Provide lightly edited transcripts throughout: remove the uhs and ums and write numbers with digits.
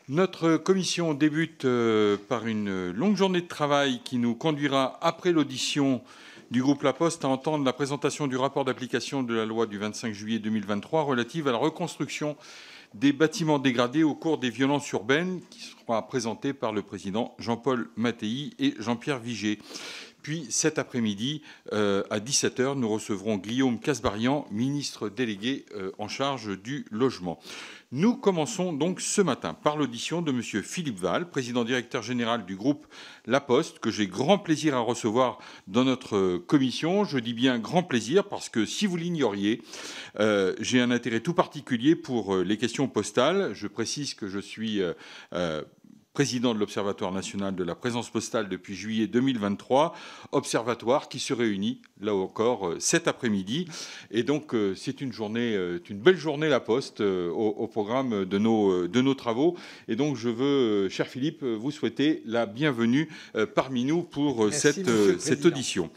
Notre commission débute par une longue journée de travail qui nous conduira, après l'audition du groupe La Poste, à entendre la présentation du rapport d'application de la loi du 25 juillet 2023 relative à la reconstruction des bâtiments dégradés au cours des violences urbaines, qui sera présenté par le président Jean-Paul Mattei et Jean-Pierre Viget. Puis cet après-midi, à 17h, nous recevrons Guillaume Kasbarian, ministre délégué en charge du logement. Nous commençons donc ce matin par l'audition de M. Philippe Wahl, président directeur général du groupe La Poste, que j'ai grand plaisir à recevoir dans notre commission. Je dis bien grand plaisir parce que, si vous l'ignoriez, j'ai un intérêt tout particulier pour les questions postales. Je précise que je suis président de l'Observatoire national de la présence postale depuis juillet 2023, observatoire qui se réunit, là encore, cet après-midi. Et donc, c'est une belle journée, La Poste, au programme de nos travaux. Et donc, je veux, cher Philippe, vous souhaiter la bienvenue parmi nous pour cette audition.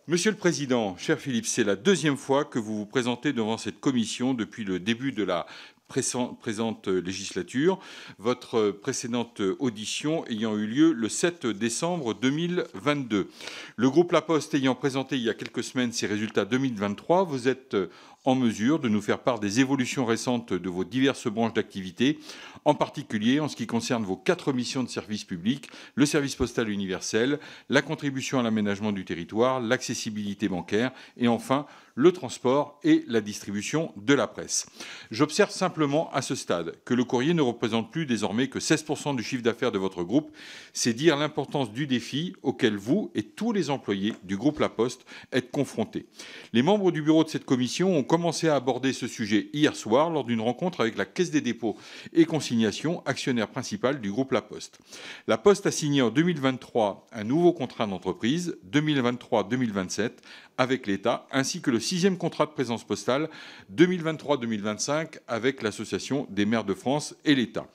Monsieur le Président, cher Philippe, c'est la deuxième fois que vous vous présentez devant cette commission depuis le début de la présente législature, votre précédente audition ayant eu lieu le 7 décembre 2022. Le groupe La Poste ayant présenté il y a quelques semaines ses résultats 2023, vous êtes en mesure de nous faire part des évolutions récentes de vos diverses branches d'activité, en particulier en ce qui concerne vos 4 missions de service public, le service postal universel, la contribution à l'aménagement du territoire, l'accessibilité bancaire et enfin le transport et la distribution de la presse. J'observe simplement à ce stade que le courrier ne représente plus désormais que 16% du chiffre d'affaires de votre groupe. C'est dire l'importance du défi auquel vous et tous les employés du groupe La Poste êtes confrontés. Les membres du bureau de cette commission ont commencé à aborder ce sujet hier soir lors d'une rencontre avec la Caisse des dépôts et consignations, actionnaire principal du groupe La Poste. La Poste a signé en 2023 un nouveau contrat d'entreprise 2023-2027 avec l'État, ainsi que le 6e contrat de présence postale 2023-2025 avec l'Association des maires de France et l'État.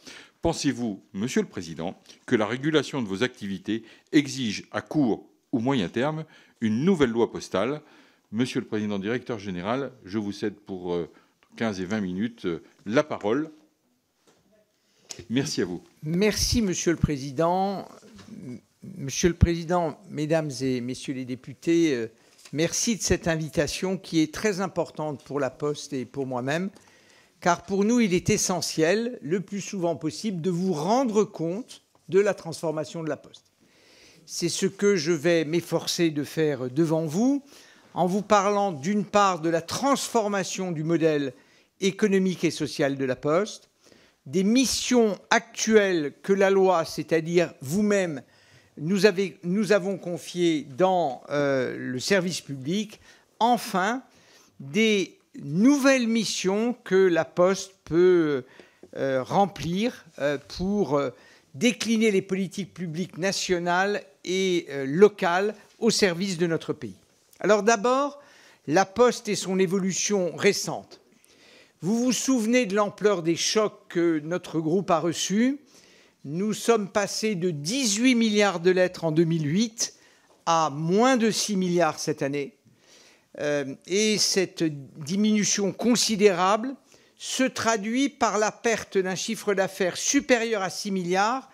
Pensez-vous, Monsieur le Président, que la régulation de vos activités exige à court ou moyen terme une nouvelle loi postale? Monsieur le Président directeur général, je vous cède pour 15 et 20 minutes la parole. Merci à vous. Merci, Monsieur le Président. Monsieur le Président, Mesdames et Messieurs les députés, merci de cette invitation qui est très importante pour La Poste et pour moi-même, car pour nous, il est essentiel, le plus souvent possible, de vous rendre compte de la transformation de La Poste. C'est ce que je vais m'efforcer de faire devant vous, en vous parlant d'une part de la transformation du modèle économique et social de La Poste, des missions actuelles que la loi, c'est-à-dire vous-même, nous avons confiées dans le service public, enfin, des nouvelles missions que La Poste peut remplir pour décliner les politiques publiques nationales et locales au service de notre pays. Alors d'abord, La Poste et son évolution récente. Vous vous souvenez de l'ampleur des chocs que notre groupe a reçus. Nous sommes passés de 18 milliards de lettres en 2008 à moins de 6 milliards cette année. Et cette diminution considérable se traduit par la perte d'un chiffre d'affaires supérieur à 6 milliards.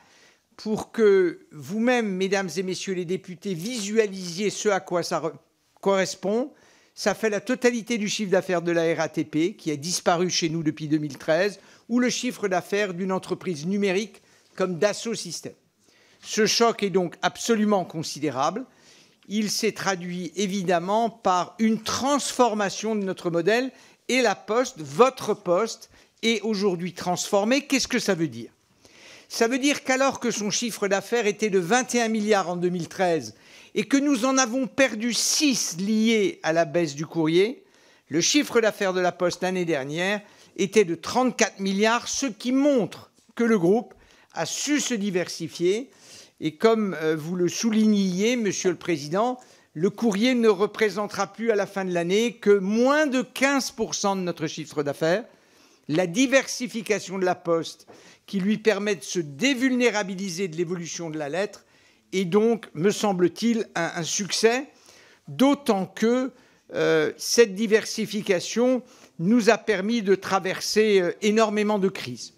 Pour que vous-même, Mesdames et Messieurs les députés, visualisiez ce à quoi ça correspond, ça fait la totalité du chiffre d'affaires de la RATP, qui a disparu chez nous depuis 2013, ou le chiffre d'affaires d'une entreprise numérique comme Dassault Systèmes. Ce choc est donc absolument considérable. Il s'est traduit évidemment par une transformation de notre modèle, et La Poste, votre Poste, est aujourd'hui transformée. Qu'est-ce que ça veut dire? Ça veut dire qu'alors que son chiffre d'affaires était de 21 milliards en 2013 et que nous en avons perdu 6 liés à la baisse du courrier, le chiffre d'affaires de La Poste l'année dernière était de 34 milliards, ce qui montre que le groupe a su se diversifier. Et comme vous le souligniez, Monsieur le Président, le courrier ne représentera plus à la fin de l'année que moins de 15% de notre chiffre d'affaires. La diversification de La Poste, qui lui permet de se dévulnérabiliser de l'évolution de la lettre, est donc, me semble-t-il, un succès, d'autant que cette diversification nous a permis de traverser énormément de crises.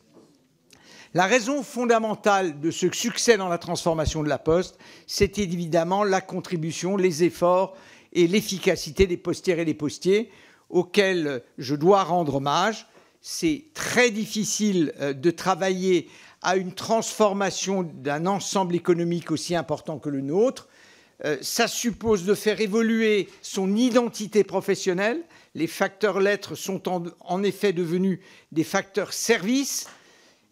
La raison fondamentale de ce succès dans la transformation de la Poste, c'est évidemment la contribution, les efforts et l'efficacité des postières et des postiers, auxquels je dois rendre hommage. C'est très difficile de travailler à une transformation d'un ensemble économique aussi important que le nôtre. Ça suppose de faire évoluer son identité professionnelle. Les facteurs lettres sont en effet devenus des facteurs services.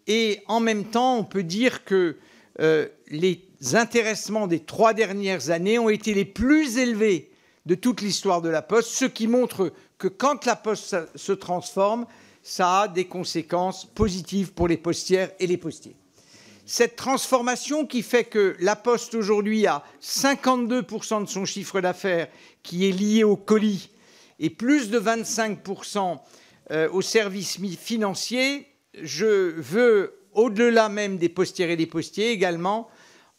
Et en même temps, on peut dire que les intéressements des 3 dernières années ont été les plus élevés de toute l'histoire de la Poste, ce qui montre que quand la Poste se transforme, ça a des conséquences positives pour les postières et les postiers. Cette transformation qui fait que la Poste aujourd'hui a 52% de son chiffre d'affaires qui est lié au colis et plus de 25% aux services financiers, je veux, au-delà même des postières et des postiers, également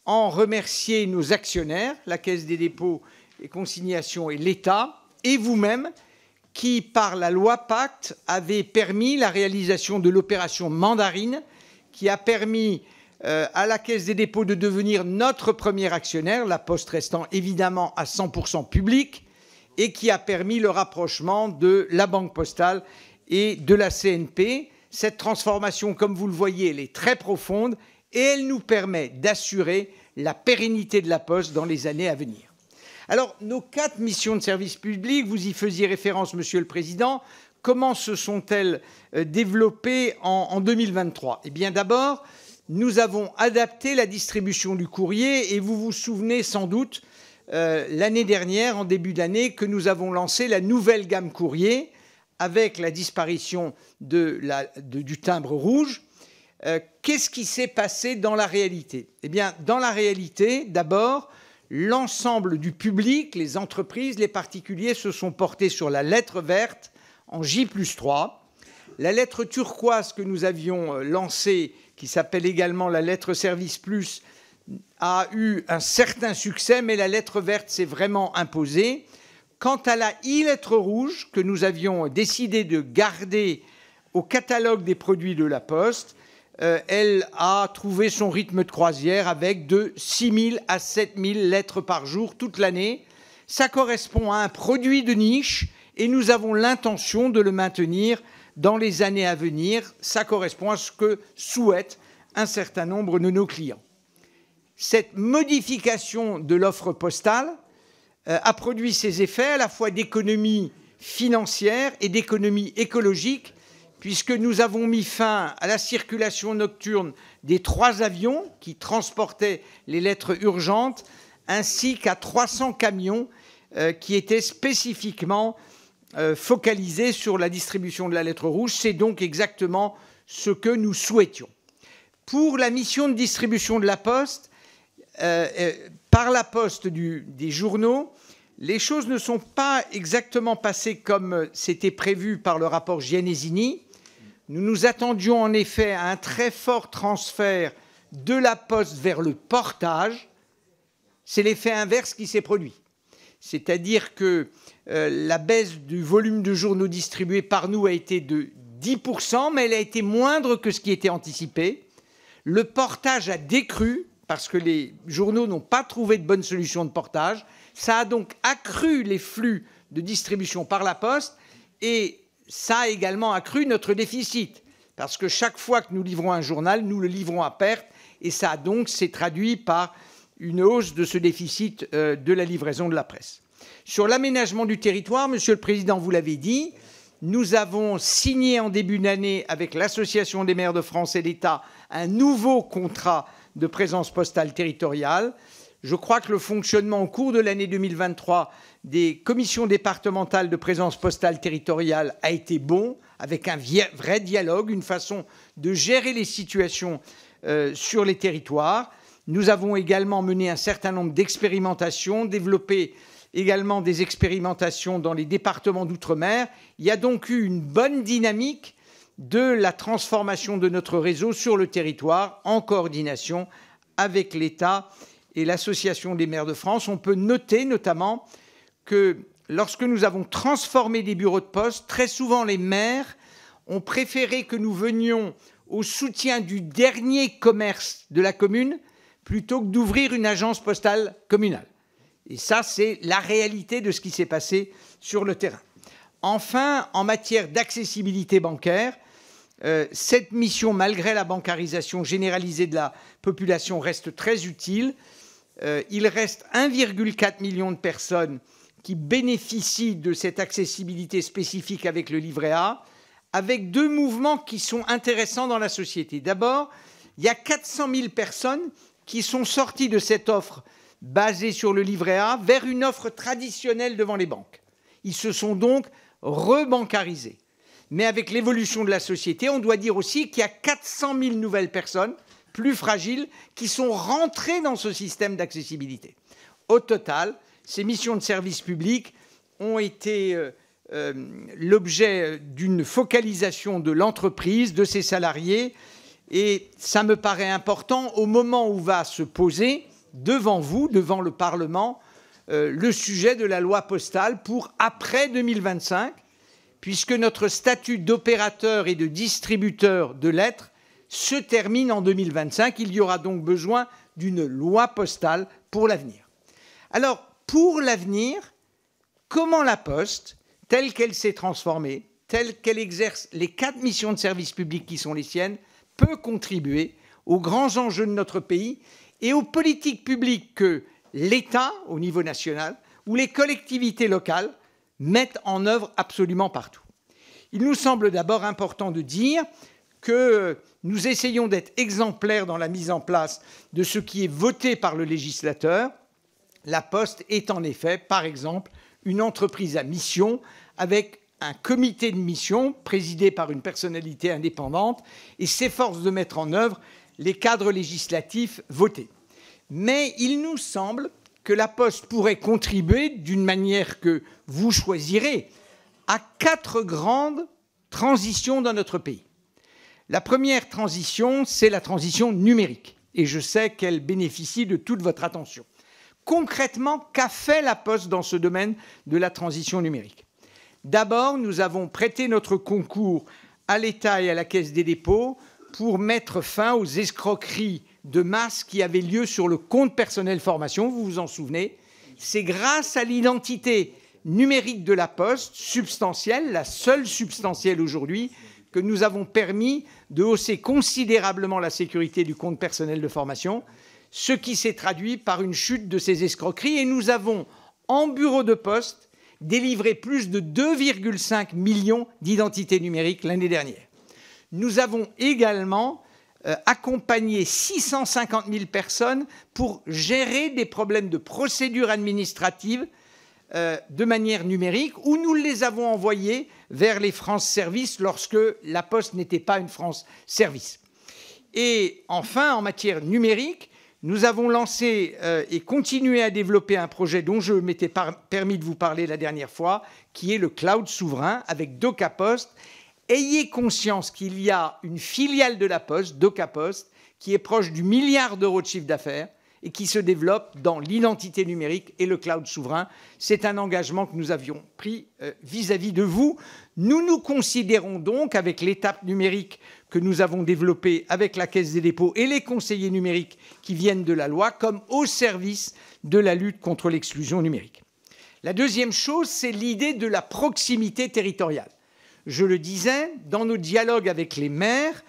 en remercier nos actionnaires, la Caisse des dépôts et consignations et l'État, et vous-même, qui, par la loi Pacte, avez permis la réalisation de l'opération Mandarine, qui a permis à la Caisse des dépôts de devenir notre premier actionnaire, la Poste restant évidemment à 100% publique, et qui a permis le rapprochement de la Banque postale et de la CNP. Cette transformation, comme vous le voyez, elle est très profonde et elle nous permet d'assurer la pérennité de la Poste dans les années à venir. Alors, nos 4 missions de service public, vous y faisiez référence, Monsieur le Président, comment se sont-elles développées en 2023 ? Eh bien, d'abord, nous avons adapté la distribution du courrier et vous vous souvenez sans doute, l'année dernière, en début d'année, que nous avons lancé la nouvelle gamme courrier avec la disparition du timbre rouge. Qu'est-ce qui s'est passé dans la réalité ? Eh bien, dans la réalité, d'abord, l'ensemble du public, les entreprises, les particuliers se sont portés sur la lettre verte en J+3. La lettre turquoise que nous avions lancée, qui s'appelle également la lettre Service Plus, a eu un certain succès, mais la lettre verte s'est vraiment imposée. Quant à la e-lettre rouge, que nous avions décidé de garder au catalogue des produits de la Poste, elle a trouvé son rythme de croisière avec de 6 000 à 7 000 lettres par jour toute l'année. Ça correspond à un produit de niche et nous avons l'intention de le maintenir dans les années à venir. Ça correspond à ce que souhaitent un certain nombre de nos clients. Cette modification de l'offre postale a produit ses effets à la fois d'économie financière et d'économie écologique, puisque nous avons mis fin à la circulation nocturne des 3 avions qui transportaient les lettres urgentes, ainsi qu'à 300 camions qui étaient spécifiquement focalisés sur la distribution de la lettre rouge. C'est donc exactement ce que nous souhaitions. Pour la mission de distribution de la Poste, par la poste des journaux, les choses ne sont pas exactement passées comme c'était prévu par le rapport Gianesini. Nous nous attendions en effet à un très fort transfert de la Poste vers le portage. C'est l'effet inverse qui s'est produit. C'est-à-dire que la baisse du volume de journaux distribués par nous a été de 10%, mais elle a été moindre que ce qui était anticipé. Le portage a décru parce que les journaux n'ont pas trouvé de bonne solution de portage. Ça a donc accru les flux de distribution par la Poste et ça a également accru notre déficit. Parce que chaque fois que nous livrons un journal, nous le livrons à perte et ça donc s'est traduit par une hausse de ce déficit de la livraison de la presse. Sur l'aménagement du territoire, Monsieur le Président, vous l'avez dit, nous avons signé en début d'année avec l'Association des maires de France et l'État un nouveau contrat de présence postale territoriale. Je crois que le fonctionnement au cours de l'année 2023 des commissions départementales de présence postale territoriale a été bon, avec un vrai dialogue, une façon de gérer les situations sur les territoires. Nous avons également mené un certain nombre d'expérimentations, développé également des expérimentations dans les départements d'outre-mer. Il y a donc eu une bonne dynamique de la transformation de notre réseau sur le territoire en coordination avec l'État et l'Association des maires de France. On peut noter notamment que lorsque nous avons transformé des bureaux de poste, très souvent les maires ont préféré que nous venions au soutien du dernier commerce de la commune plutôt que d'ouvrir une agence postale communale. Et ça, c'est la réalité de ce qui s'est passé sur le terrain. Enfin, en matière d'accessibilité bancaire, cette mission, malgré la bancarisation généralisée de la population, reste très utile. Il reste 1,4 million de personnes qui bénéficient de cette accessibilité spécifique avec le livret A, avec deux mouvements qui sont intéressants dans la société. D'abord, il y a 400 000 personnes qui sont sorties de cette offre basée sur le livret A vers une offre traditionnelle devant les banques. Ils se sont donc rebancarisés. Mais avec l'évolution de la société, on doit dire aussi qu'il y a 400 000 nouvelles personnes plus fragiles qui sont rentrées dans ce système d'accessibilité. Au total, ces missions de service public ont été l'objet d'une focalisation de l'entreprise, de ses salariés, et ça me paraît important au moment où va se poser devant vous, devant le Parlement, le sujet de la loi postale pour après 2025, puisque notre statut d'opérateur et de distributeur de lettres se termine en 2025. Il y aura donc besoin d'une loi postale pour l'avenir. Alors, pour l'avenir, comment la Poste, telle qu'elle s'est transformée, telle qu'elle exerce les 4 missions de service public qui sont les siennes, peut contribuer aux grands enjeux de notre pays et aux politiques publiques que l'État, au niveau national, ou les collectivités locales mettent en œuvre absolument partout. Il nous semble d'abord important de dire que nous essayons d'être exemplaires dans la mise en place de ce qui est voté par le législateur. La Poste est en effet, par exemple, une entreprise à mission avec un comité de mission présidé par une personnalité indépendante et s'efforce de mettre en œuvre les cadres législatifs votés. Mais il nous semble que la Poste pourrait contribuer, d'une manière que vous choisirez, à 4 grandes transitions dans notre pays. La première transition, c'est la transition numérique. Et je sais qu'elle bénéficie de toute votre attention. Concrètement, qu'a fait la Poste dans ce domaine de la transition numérique? D'abord, nous avons prêté notre concours à l'État et à la Caisse des dépôts pour mettre fin aux escroqueries de masse qui avaient lieu sur le compte personnel formation, vous vous en souvenez. C'est grâce à l'identité numérique de la Poste, substantielle, la seule substantielle aujourd'hui, que nous avons permis de hausser considérablement la sécurité du compte personnel de formation, ce qui s'est traduit par une chute de ces escroqueries. Et nous avons, en bureau de poste, délivré plus de 2,5 millions d'identités numériques l'année dernière. Nous avons également accompagné 650 000 personnes pour gérer des problèmes de procédure administrative de manière numérique, où nous les avons envoyés vers les France Services lorsque la Poste n'était pas une France Service. Et enfin, en matière numérique, nous avons lancé et continué à développer un projet dont je m'étais permis de vous parler la dernière fois, qui est le cloud souverain avec DocaPost. Ayez conscience qu'il y a une filiale de la Poste, DocaPost, qui est proche du 1 milliard d'euros de chiffre d'affaires et qui se développe dans l'identité numérique et le cloud souverain. C'est un engagement que nous avions pris vis-à-vis de vous. Nous nous considérons donc, avec l'étape numérique que nous avons développée avec la Caisse des dépôts et les conseillers numériques qui viennent de la loi, comme au service de la lutte contre l'exclusion numérique. La deuxième chose, c'est l'idée de la proximité territoriale. Je le disais, dans nos dialogues avec les maires,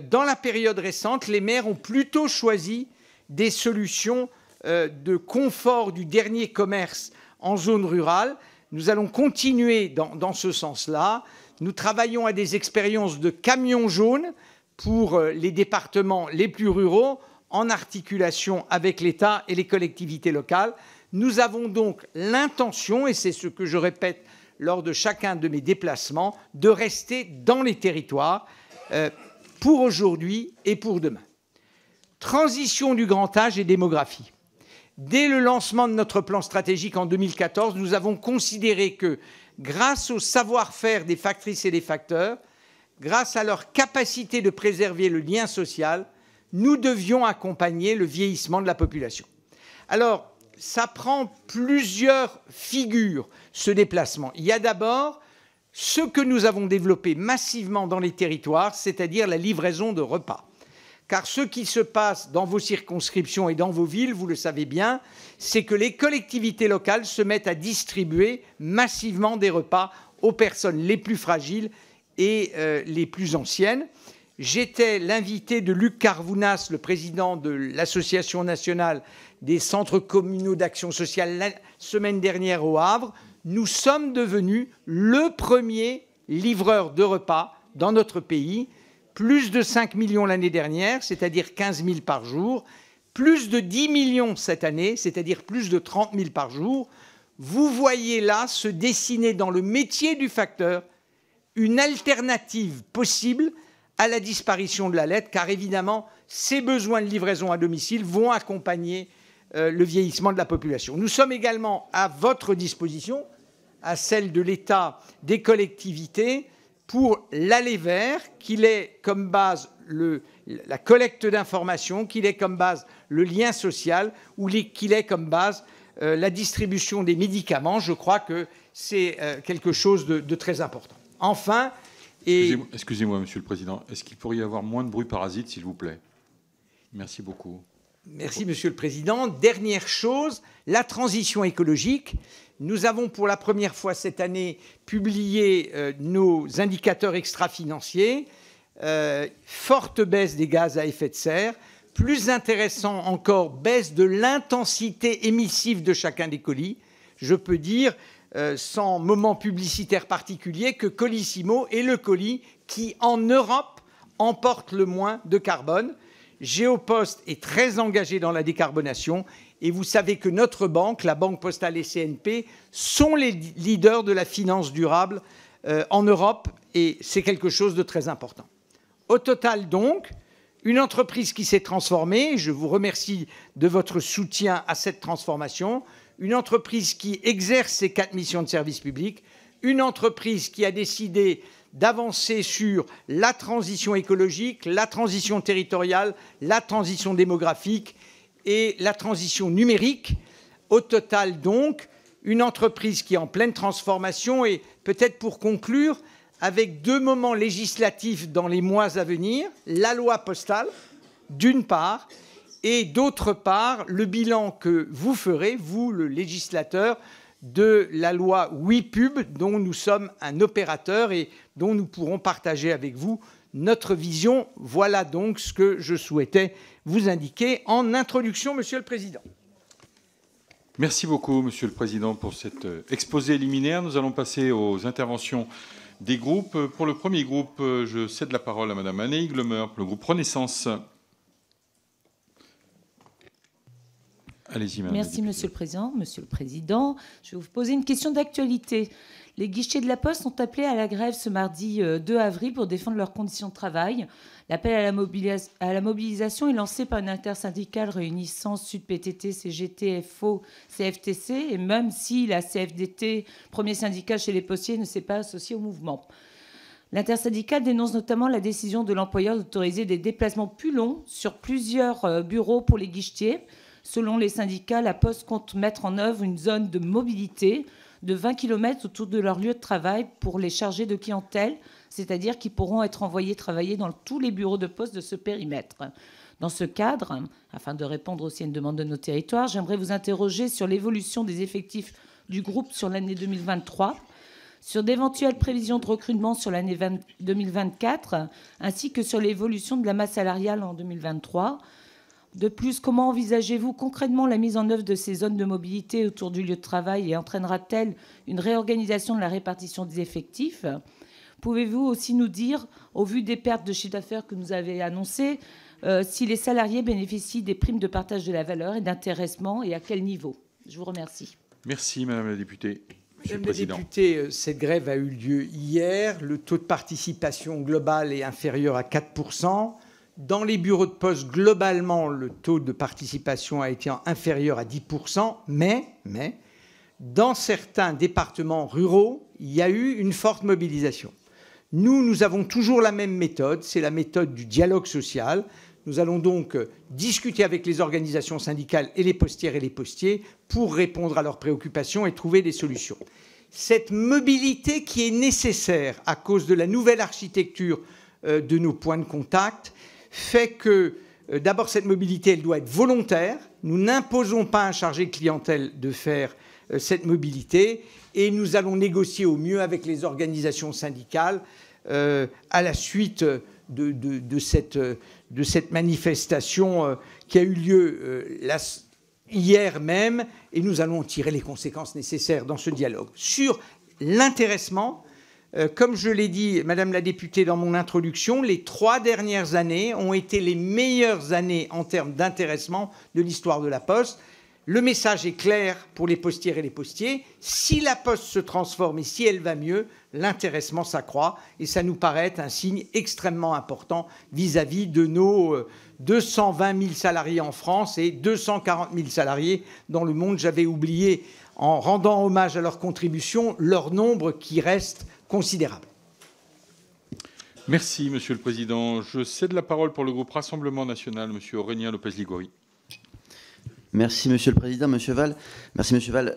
dans la période récente, les maires ont plutôt choisi des solutions de confort du dernier commerce en zone rurale. Nous allons continuer dans ce sens-là. Nous travaillons à des expériences de camions jaunes pour les départements les plus ruraux, en articulation avec l'État et les collectivités locales. Nous avons donc l'intention, et c'est ce que je répète lors de chacun de mes déplacements, de rester dans les territoires pour aujourd'hui et pour demain. Transition du grand âge et démographie. Dès le lancement de notre plan stratégique en 2014, nous avons considéré que, grâce au savoir-faire des factrices et des facteurs, grâce à leur capacité de préserver le lien social, nous devions accompagner le vieillissement de la population. Alors, ça prend plusieurs figures, ce déplacement. Il y a d'abord ce que nous avons développé massivement dans les territoires, c'est-à-dire la livraison de repas. Car ce qui se passe dans vos circonscriptions et dans vos villes, vous le savez bien, c'est que les collectivités locales se mettent à distribuer massivement des repas aux personnes les plus fragiles et les plus anciennes. J'étais l'invité de Luc Carvounas, le président de l'Association nationale des centres communaux d'action sociale, la semaine dernière au Havre. Nous sommes devenus le premier livreur de repas dans notre pays. Plus de 5 millions l'année dernière, c'est-à-dire 15 000 par jour. Plus de 10 millions cette année, c'est-à-dire plus de 30 000 par jour. Vous voyez là se dessiner dans le métier du facteur une alternative possible à la disparition de la lettre, car évidemment, ces besoins de livraison à domicile vont accompagner le vieillissement de la population. Nous sommes également à votre disposition, à celle de l'État, des collectivités, pour l'aller vers, qu'il ait comme base la collecte d'informations, qu'il ait comme base le lien social, ou qu'il ait comme base la distribution des médicaments. Je crois que c'est quelque chose de très important. Enfin, Excusez-moi, Monsieur le Président, est-ce qu'il pourrait y avoir moins de bruit parasite, s'il vous plaît? Merci beaucoup. Merci, Monsieur le Président. Dernière chose, la transition écologique. Nous avons pour la première fois cette année publié nos indicateurs extra-financiers. Forte baisse des gaz à effet de serre. Plus intéressant encore, baisse de l'intensité émissive de chacun des colis. Je peux dire, sans moment publicitaire particulier, que Colissimo est le colis qui, en Europe, emporte le moins de carbone. Géopost est très engagé dans la décarbonation et vous savez que notre banque, la Banque Postale et CNP, sont les leaders de la finance durable en Europe et c'est quelque chose de très important. Au total donc, une entreprise qui s'est transformée, je vous remercie de votre soutien à cette transformation, une entreprise qui exerce ses 4 missions de service public, une entreprise qui a décidé d'avancer sur la transition écologique, la transition territoriale, la transition démographique et la transition numérique. Au total, donc, une entreprise qui est en pleine transformation et peut-être pour conclure, avec 2 moments législatifs dans les mois à venir, la loi postale, d'une part, et d'autre part, le bilan que vous ferez, vous, le législateur, de la loi WePub, dont nous sommes un opérateur et dont nous pourrons partager avec vous notre vision. Voilà donc ce que je souhaitais vous indiquer en introduction, Monsieur le Président. Merci beaucoup, Monsieur le Président, pour cet exposé liminaire. Nous allons passer aux interventions des groupes. Pour le premier groupe, je cède la parole à Madame Anne Glemer, pour le groupe Renaissance. Allez-y, Madame. Merci, Monsieur le Président. Monsieur le Président, je vais vous poser une question d'actualité. Les guichets de la Poste sont appelés à la grève ce mardi 2 avril pour défendre leurs conditions de travail. L'appel à la mobilisation est lancé par une intersyndicale réunissant Sud-PTT, CGT, FO, CFTC, et même si la CFDT, premier syndicat chez les postiers, ne s'est pas associée au mouvement. L'intersyndicale dénonce notamment la décision de l'employeur d'autoriser des déplacements plus longs sur plusieurs bureaux pour les guichetiers. Selon les syndicats, la Poste compte mettre en œuvre une zone de mobilité de 20 km autour de leur lieu de travail pour les chargés de clientèle, c'est-à-dire qu'ils pourront être envoyés travailler dans tous les bureaux de poste de ce périmètre. Dans ce cadre, afin de répondre aussi à une demande de nos territoires, j'aimerais vous interroger sur l'évolution des effectifs du groupe sur l'année 2023, sur d'éventuelles prévisions de recrutement sur l'année 2024, ainsi que sur l'évolution de la masse salariale en 2023. De plus, comment envisagez-vous concrètement la mise en œuvre de ces zones de mobilité autour du lieu de travail et entraînera-t-elle une réorganisation de la répartition des effectifs? Pouvez-vous aussi nous dire, au vu des pertes de chiffre d'affaires que nous avez annoncées, si les salariés bénéficient des primes de partage de la valeur et d'intéressement et à quel niveau? Je vous remercie. Merci, Madame la députée. Madame la députée, cette grève a eu lieu hier. Le taux de participation global est inférieur à 4%. Dans les bureaux de poste, globalement, le taux de participation a été inférieur à 10%, mais dans certains départements ruraux, il y a eu une forte mobilisation. Nous avons toujours la même méthode, c'est la méthode du dialogue social. Nous allons donc discuter avec les organisations syndicales et les postières et les postiers pour répondre à leurs préoccupations et trouver des solutions. cette mobilité qui est nécessaire à cause de la nouvelle architecture de nos points de contact fait que, d'abord, cette mobilité, elle doit être volontaire. Nous n'imposons pas à un chargé de clientèle de faire cette mobilité et nous allons négocier au mieux avec les organisations syndicales à la suite de cette manifestation qui a eu lieu hier même, et nous allons tirer les conséquences nécessaires dans ce dialogue. Sur l'intéressement, comme je l'ai dit, Madame la députée, dans mon introduction, les 3 dernières années ont été les meilleures années en termes d'intéressement de l'histoire de la Poste. Le message est clair pour les postières et les postiers. Si la Poste se transforme et si elle va mieux, l'intéressement s'accroît. Et ça nous paraît être un signe extrêmement important vis-à-vis de nos 220 000 salariés en France et 240 000 salariés dans le monde. J'avais oublié, en rendant hommage à leur contribution, leur nombre qui reste considérable. Merci, Monsieur le Président. Je cède la parole pour le groupe Rassemblement National, Monsieur Aurélien Lopez-Ligori. Merci, Monsieur le Président. Monsieur Val. Merci, Monsieur Val.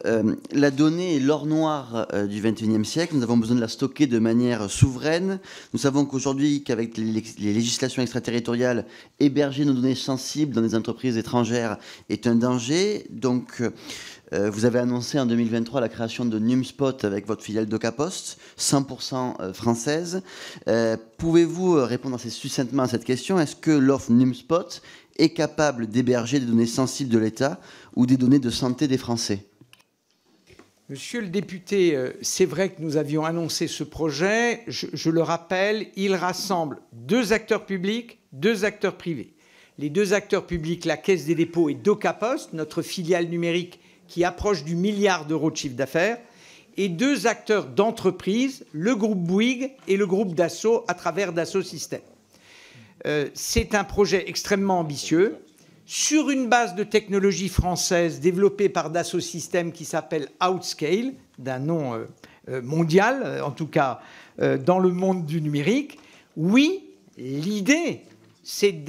La donnée est l'or noir du XXIe siècle. Nous avons besoin de la stocker de manière souveraine. Nous savons qu'aujourd'hui, qu'avec les législations extraterritoriales, héberger nos données sensibles dans des entreprises étrangères est un danger. Donc, vous avez annoncé en 2023 la création de Numspot avec votre filiale DocaPost, 100% française. Pouvez-vous répondre assez succinctement à cette question? Est-ce que l'offre Numspot est capable d'héberger des données sensibles de l'État ou des données de santé des Français? Monsieur le député, c'est vrai que nous avions annoncé ce projet. Je le rappelle, il rassemble 2 acteurs publics, 2 acteurs privés. Les 2 acteurs publics, la Caisse des dépôts et DocaPost, notre filiale numérique qui approche du milliard d'euros de chiffre d'affaires, et 2 acteurs d'entreprise, le groupe Bouygues et le groupe Dassault à travers Dassault Systèmes. C'est un projet extrêmement ambitieux, sur une base de technologie française développée par Dassault Systèmes qui s'appelle Outscale, d'un nom mondial, en tout cas dans le monde du numérique. Oui, l'idée, c'est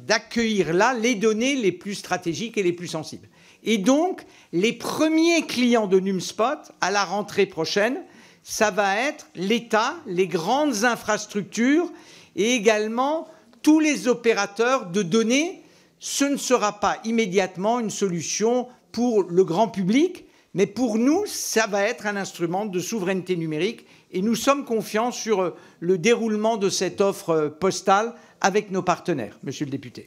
d'accueillir là les données les plus stratégiques et les plus sensibles. Et donc, les premiers clients de Numspot, à la rentrée prochaine, ça va être l'État, les grandes infrastructures et également tous les opérateurs de données. Ce ne sera pas immédiatement une solution pour le grand public, mais pour nous, ça va être un instrument de souveraineté numérique et nous sommes confiants sur le déroulement de cette offre postale avec nos partenaires, Monsieur le député.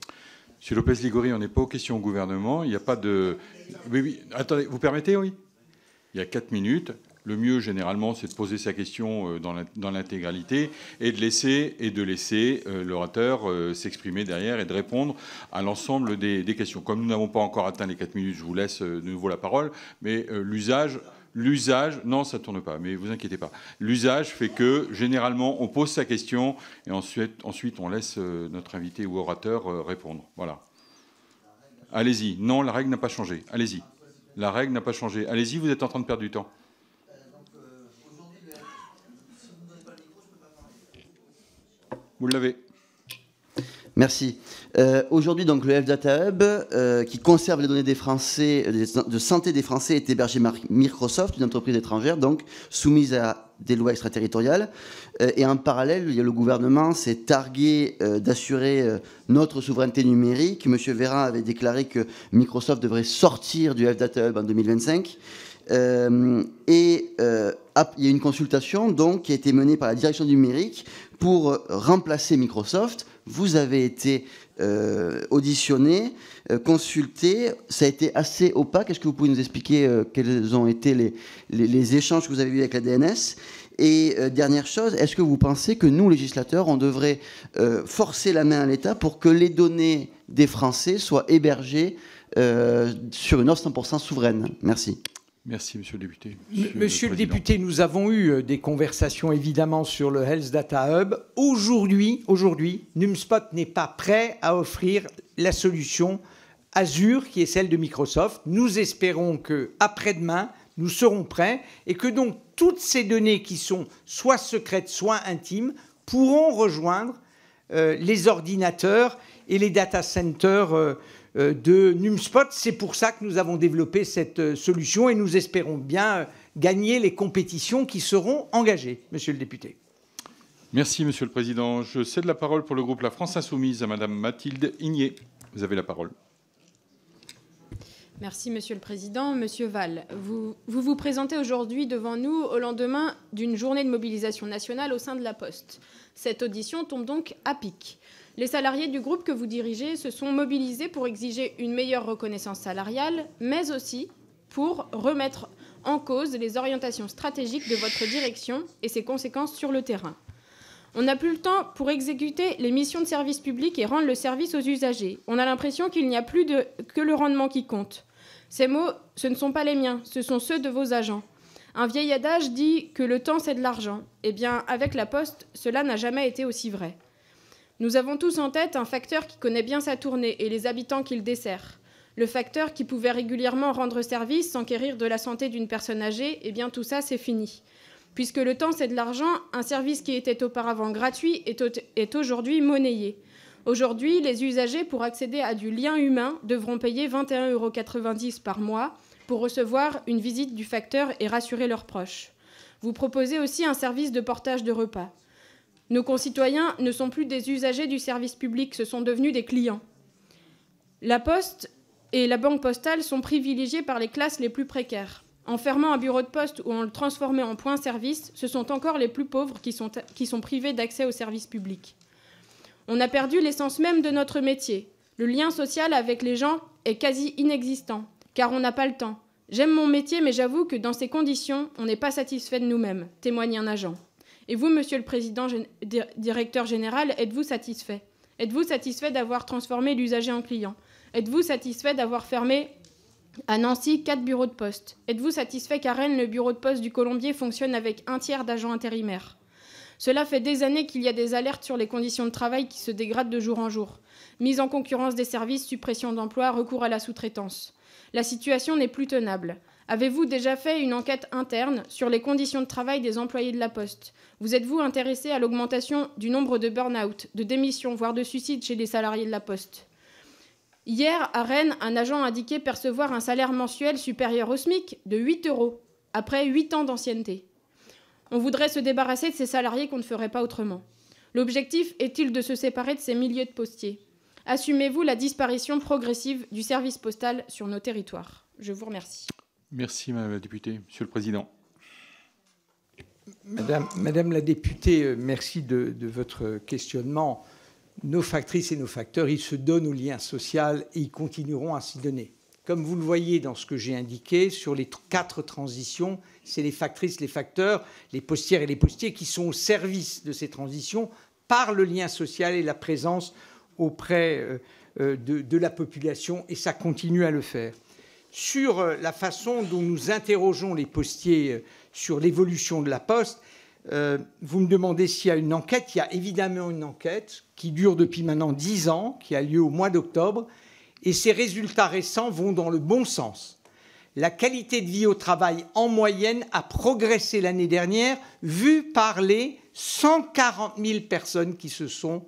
Monsieur Lopez-Ligori, on n'est pas aux questions au gouvernement. Il n'y a pas de... Oui. Attendez, vous permettez, oui? Il y a 4 minutes. Le mieux, généralement, c'est de poser sa question dans l'intégralité et de laisser l'orateur s'exprimer derrière et de répondre à l'ensemble des questions. Comme nous n'avons pas encore atteint les 4 minutes, je vous laisse de nouveau la parole. Mais l'usage, non, ça ne tourne pas, mais vous inquiétez pas. L'usage fait que, généralement, on pose sa question et ensuite on laisse notre invité ou orateur répondre. Voilà. Allez-y. Non, la règle n'a pas changé. Allez-y. La règle n'a pas changé. Allez-y, vous êtes en train de perdre du temps. Vous l'avez. Merci. Aujourd'hui, donc, le Health Data Hub, qui conserve les données des Français, de santé des Français, est hébergé par Microsoft, une entreprise étrangère, donc soumise à des lois extraterritoriales. Et en parallèle, il y a le gouvernement s'est targué d'assurer notre souveraineté numérique. M. Véran avait déclaré que Microsoft devrait sortir du Health Data Hub en 2025. Il y a une consultation donc, qui a été menée par la direction du numérique pour remplacer Microsoft. Vous avez été auditionné, consulté. Ça a été assez opaque. Est-ce que vous pouvez nous expliquer quels ont été les échanges que vous avez eus avec la DNS? Et dernière chose, est-ce que vous pensez que nous, législateurs, on devrait forcer la main à l'État pour que les données des Français soient hébergées sur une offre 100% souveraine? Merci. Merci, Monsieur le député. Monsieur le député, nous avons eu des conversations évidemment sur le Health Data Hub. Aujourd'hui, Numspot n'est pas prêt à offrir la solution Azure, qui est celle de Microsoft. Nous espérons qu'après-demain, nous serons prêts et que donc toutes ces données qui sont soit secrètes, soit intimes, pourront rejoindre les ordinateurs et les data centers de Numspot. C'est pour ça que nous avons développé cette solution et nous espérons bien gagner les compétitions qui seront engagées, monsieur le député. Merci, Monsieur le Président. Je cède la parole pour le groupe La France Insoumise à Madame Mathilde Igné. Vous avez la parole. Merci, Monsieur le Président. Monsieur Val, vous présentez aujourd'hui devant nous au lendemain d'une journée de mobilisation nationale au sein de la Poste. Cette audition tombe donc à pic. Les salariés du groupe que vous dirigez se sont mobilisés pour exiger une meilleure reconnaissance salariale, mais aussi pour remettre en cause les orientations stratégiques de votre direction et ses conséquences sur le terrain. On n'a plus le temps pour exécuter les missions de service public et rendre le service aux usagers. On a l'impression qu'il n'y a plus que le rendement qui compte. Ces mots, ce ne sont pas les miens, ce sont ceux de vos agents. Un vieil adage dit que le temps, c'est de l'argent. Eh bien, avec la Poste, cela n'a jamais été aussi vrai. Nous avons tous en tête un facteur qui connaît bien sa tournée et les habitants qu'il dessert. Le facteur qui pouvait régulièrement rendre service, s'enquérir de la santé d'une personne âgée, eh bien tout ça, c'est fini. Puisque le temps, c'est de l'argent, un service qui était auparavant gratuit est aujourd'hui monnayé. Aujourd'hui, les usagers, pour accéder à du lien humain, devront payer 21,90 € par mois pour recevoir une visite du facteur et rassurer leurs proches. Vous proposez aussi un service de portage de repas. Nos concitoyens ne sont plus des usagers du service public, ce sont devenus des clients. La Poste et la Banque Postale sont privilégiés par les classes les plus précaires. En fermant un bureau de poste ou en le transformant en point-service, ce sont encore les plus pauvres qui sont privés d'accès au service public. On a perdu l'essence même de notre métier. Le lien social avec les gens est quasi inexistant, car on n'a pas le temps. J'aime mon métier, mais j'avoue que dans ces conditions, on n'est pas satisfait de nous-mêmes, témoigne un agent. Et vous, monsieur le président directeur général, êtes-vous satisfait? Êtes-vous satisfait d'avoir transformé l'usager en client? Êtes-vous satisfait d'avoir fermé à Nancy 4 bureaux de poste? Êtes-vous satisfait qu'à Rennes, le bureau de poste du Colombier fonctionne avec un tiers d'agents intérimaires? Cela fait des années qu'il y a des alertes sur les conditions de travail qui se dégradent de jour en jour. Mise en concurrence des services, suppression d'emplois, recours à la sous-traitance. La situation n'est plus tenable. Avez-vous déjà fait une enquête interne sur les conditions de travail des employés de la Poste? Vous êtes-vous intéressé à l'augmentation du nombre de burn-out, de démissions, voire de suicides chez les salariés de la Poste? Hier, à Rennes, un agent a indiqué percevoir un salaire mensuel supérieur au SMIC de 8 € après 8 ans d'ancienneté. On voudrait se débarrasser de ces salariés qu'on ne ferait pas autrement. L'objectif est-il de se séparer de ces milliers de postiers? Assumez-vous la disparition progressive du service postal sur nos territoires? Je vous remercie. Merci, Madame la députée. Monsieur le Président. Madame la députée, merci de votre questionnement. Nos factrices et nos facteurs, ils se donnent au lien social et ils continueront à s'y donner. Comme vous le voyez dans ce que j'ai indiqué, sur les 4 transitions, c'est les factrices, les facteurs, les postières et les postiers qui sont au service de ces transitions par le lien social et la présence auprès de la population, et ça continue à le faire. Sur la façon dont nous interrogeons les postiers sur l'évolution de la Poste, vous me demandez s'il y a une enquête. Il y a évidemment une enquête qui dure depuis maintenant 10 ans, qui a lieu au mois d'octobre, et ces résultats récents vont dans le bon sens. La qualité de vie au travail, en moyenne, a progressé l'année dernière, vue par les 140 000 personnes qui se sont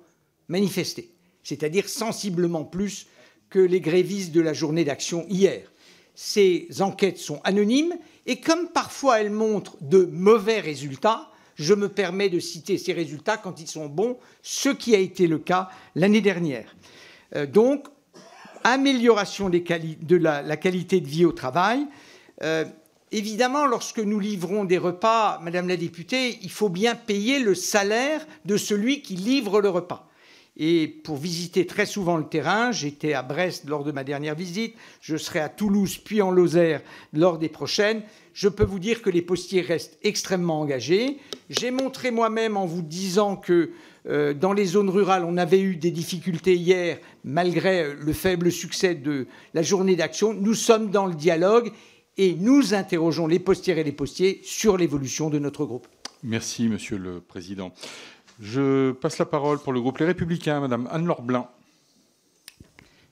manifestées, c'est-à-dire sensiblement plus que les grévistes de la journée d'action hier. Ces enquêtes sont anonymes et comme parfois elles montrent de mauvais résultats, je me permets de citer ces résultats quand ils sont bons, ce qui a été le cas l'année dernière. Donc, amélioration de la qualité de vie au travail. Évidemment, lorsque nous livrons des repas, Madame la députée, il faut bien payer le salaire de celui qui livre le repas. Et pour visiter très souvent le terrain, j'étais à Brest lors de ma dernière visite, je serai à Toulouse puis en Lozère lors des prochaines. Je peux vous dire que les postiers restent extrêmement engagés. J'ai montré moi-même en vous disant que dans les zones rurales, on avait eu des difficultés hier, malgré le faible succès de la journée d'action. Nous sommes dans le dialogue et nous interrogeons les postières et les postiers sur l'évolution de notre groupe. Merci, Monsieur le Président. Je passe la parole pour le groupe Les Républicains, Madame Anne-Laure Blin.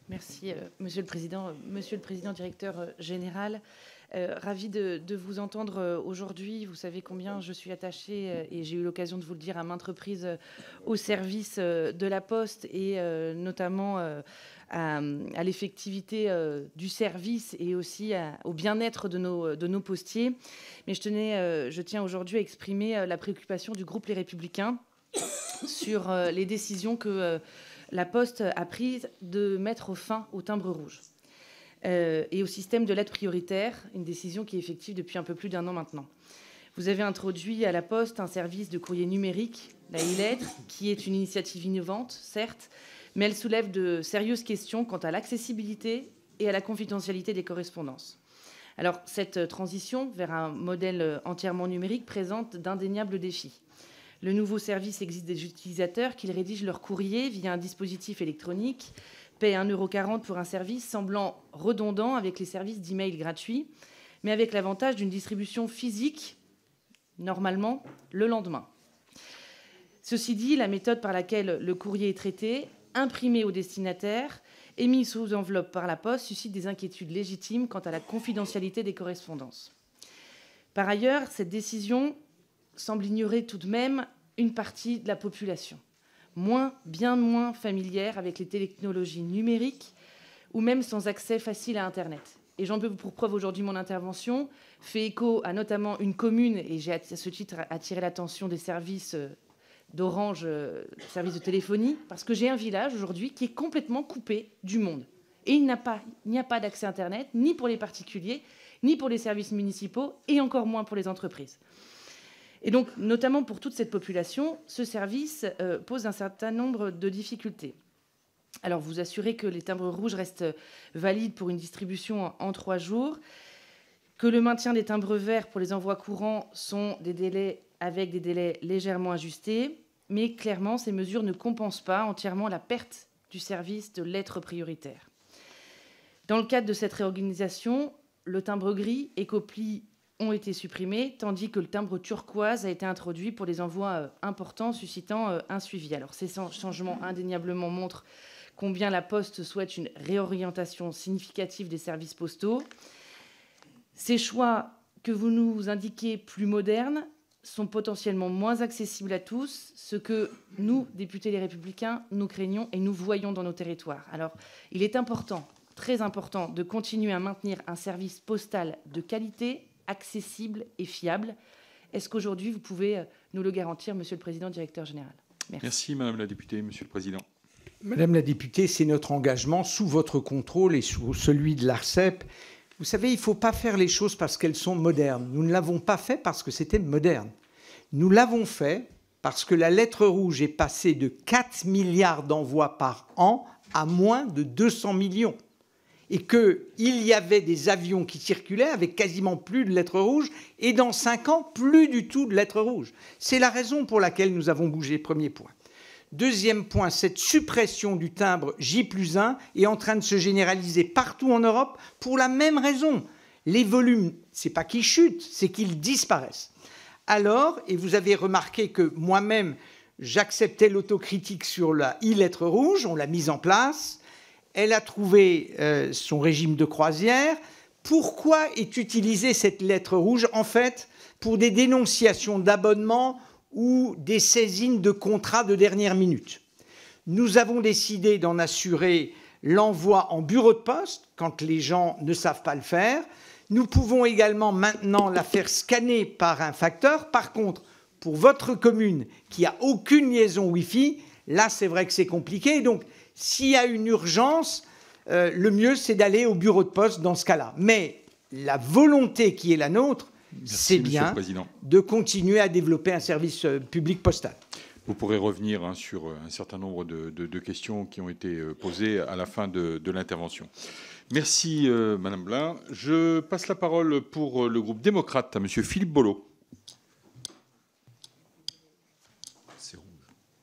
Merci, Monsieur le Président directeur général. Ravi de vous entendre aujourd'hui. Vous savez combien je suis attachée, et j'ai eu l'occasion de vous le dire à maintes reprises, au service de la Poste et notamment à l'effectivité du service et aussi au bien-être de nos postiers. Mais je tiens aujourd'hui à exprimer la préoccupation du groupe Les Républicains sur les décisions que la Poste a prises de mettre fin au timbre rouge et au système de lettres prioritaires, une décision qui est effective depuis un peu plus d'1 an maintenant. Vous avez introduit à la Poste un service de courrier numérique, la e-lettre, qui est une initiative innovante, certes, mais elle soulève de sérieuses questions quant à l'accessibilité et à la confidentialité des correspondances. Alors, cette transition vers un modèle entièrement numérique présente d'indéniables défis. Le nouveau service exige des utilisateurs qu'ils rédigent leur courrier via un dispositif électronique, paient 1,40 € pour un service semblant redondant avec les services d'email gratuits, mais avec l'avantage d'une distribution physique, normalement, le lendemain. Ceci dit, la méthode par laquelle le courrier est traité, imprimé au destinataire et mis sous enveloppe par la Poste suscite des inquiétudes légitimes quant à la confidentialité des correspondances. Par ailleurs, cette décision semble ignorer tout de même une partie de la population, bien moins familière avec les technologies numériques ou même sans accès facile à Internet. Et j'en veux pour preuve aujourd'hui mon intervention, fait écho à notamment une commune, et j'ai à ce titre attiré l'attention des services d'Orange, services de téléphonie, parce que j'ai un village aujourd'hui qui est complètement coupé du monde. Et il n'y a pas d'accès Internet, ni pour les particuliers, ni pour les services municipaux, et encore moins pour les entreprises. Et donc, notamment pour toute cette population, ce service pose un certain nombre de difficultés. Alors, vous assurez que les timbres rouges restent valides pour une distribution en 3 jours, que le maintien des timbres verts pour les envois courants sont des délais avec des délais légèrement ajustés, mais clairement, ces mesures ne compensent pas entièrement la perte du service de lettres prioritaires. Dans le cadre de cette réorganisation, le timbre gris et copie ont été supprimés, tandis que le timbre turquoise a été introduit pour les envois importants, suscitant un suivi. Alors, ces changements indéniablement montrent combien la Poste souhaite une réorientation significative des services postaux. Ces choix que vous nous indiquez plus modernes sont potentiellement moins accessibles à tous, ce que nous, députés Les Républicains, nous craignons et nous voyons dans nos territoires. Alors, il est important, très important, de continuer à maintenir un service postal de qualité, accessible et fiable. Est-ce qu'aujourd'hui, vous pouvez nous le garantir, Monsieur le Président, Directeur Général ? Merci. Merci, Madame la députée. Monsieur le Président. Madame la députée, c'est notre engagement sous votre contrôle et sous celui de l'ARCEP. Vous savez, il ne faut pas faire les choses parce qu'elles sont modernes. Nous ne l'avons pas fait parce que c'était moderne. Nous l'avons fait parce que la lettre rouge est passée de 4 milliards d'envois par an à moins de 200 millions. Et qu'il y avait des avions qui circulaient avec quasiment plus de lettres rouges et dans 5 ans, plus du tout de lettres rouges. C'est la raison pour laquelle nous avons bougé, premier point. Deuxième point, cette suppression du timbre J+1 est en train de se généraliser partout en Europe pour la même raison. Les volumes, ce n'est pas qu'ils chutent, c'est qu'ils disparaissent. Alors, et vous avez remarqué que moi-même, j'acceptais l'autocritique sur la e-lettre rouge, on l'a mise en place, elle a trouvé son régime de croisière. Pourquoi est utilisée cette lettre rouge ? En fait, pour des dénonciations d'abonnements ou des saisines de contrats de dernière minute. Nous avons décidé d'en assurer l'envoi en bureau de poste quand les gens ne savent pas le faire. Nous pouvons également maintenant la faire scanner par un facteur. Par contre, pour votre commune qui n'a aucune liaison Wi-Fi, là, c'est vrai que c'est compliqué. Donc, s'il y a une urgence, le mieux, c'est d'aller au bureau de poste dans ce cas-là. Mais la volonté qui est la nôtre, c'est bien de continuer à développer un service public postal. Vous pourrez revenir sur un certain nombre de questions qui ont été posées à la fin de l'intervention. Merci, Madame Blin. Je passe la parole pour le groupe démocrate à Monsieur Philippe Bollot.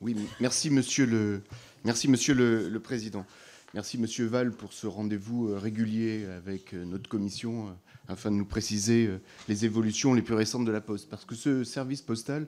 Oui, merci, Monsieur le Président. Merci, Monsieur Val, pour ce rendez-vous régulier avec notre commission afin de nous préciser les évolutions les plus récentes de la Poste. Parce que ce service postal,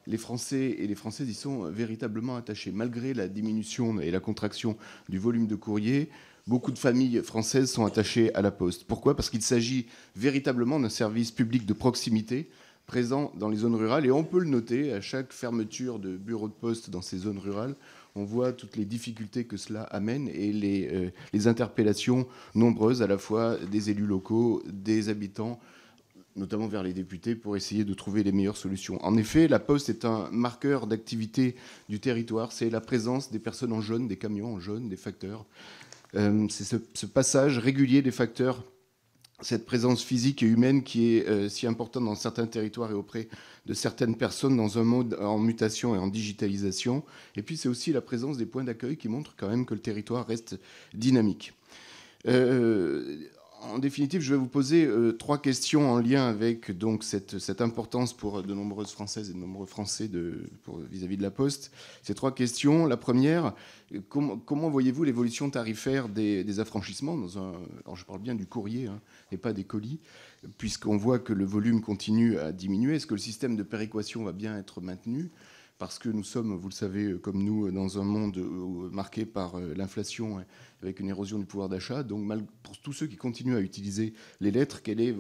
les Français et les Françaises y sont véritablement attachés. Malgré la diminution et la contraction du volume de courrier, beaucoup de familles françaises sont attachées à la Poste. Pourquoi ? Parce qu'il s'agit véritablement d'un service public de proximité présent dans les zones rurales. Et on peut le noter, à chaque fermeture de bureau de poste dans ces zones rurales, on voit toutes les difficultés que cela amène et les interpellations nombreuses à la fois des élus locaux, des habitants, notamment vers les députés, pour essayer de trouver les meilleures solutions. En effet, la Poste est un marqueur d'activité du territoire. C'est la présence des personnes en jaune, des camions en jaune, des facteurs. C'est ce passage régulier des facteurs, cette présence physique et humaine qui est si importante dans certains territoires et auprès de certaines personnes dans un monde en mutation et en digitalisation. Et puis c'est aussi la présence des points d'accueil qui montre quand même que le territoire reste dynamique. En définitive, je vais vous poser 3 questions en lien avec donc, cette importance pour de nombreuses Françaises et de nombreux Français vis-à-vis de la Poste. Ces 3 questions. La première, comment voyez-vous l'évolution tarifaire des affranchissements alors je parle bien du courrier et pas des colis, puisqu'on voit que le volume continue à diminuer. Est-ce que le système de péréquation va bien être maintenu ? Parce que nous sommes, vous le savez, comme nous, dans un monde marqué par l'inflation, avec une érosion du pouvoir d'achat. Donc, pour tous ceux qui continuent à utiliser les lettres, quelle est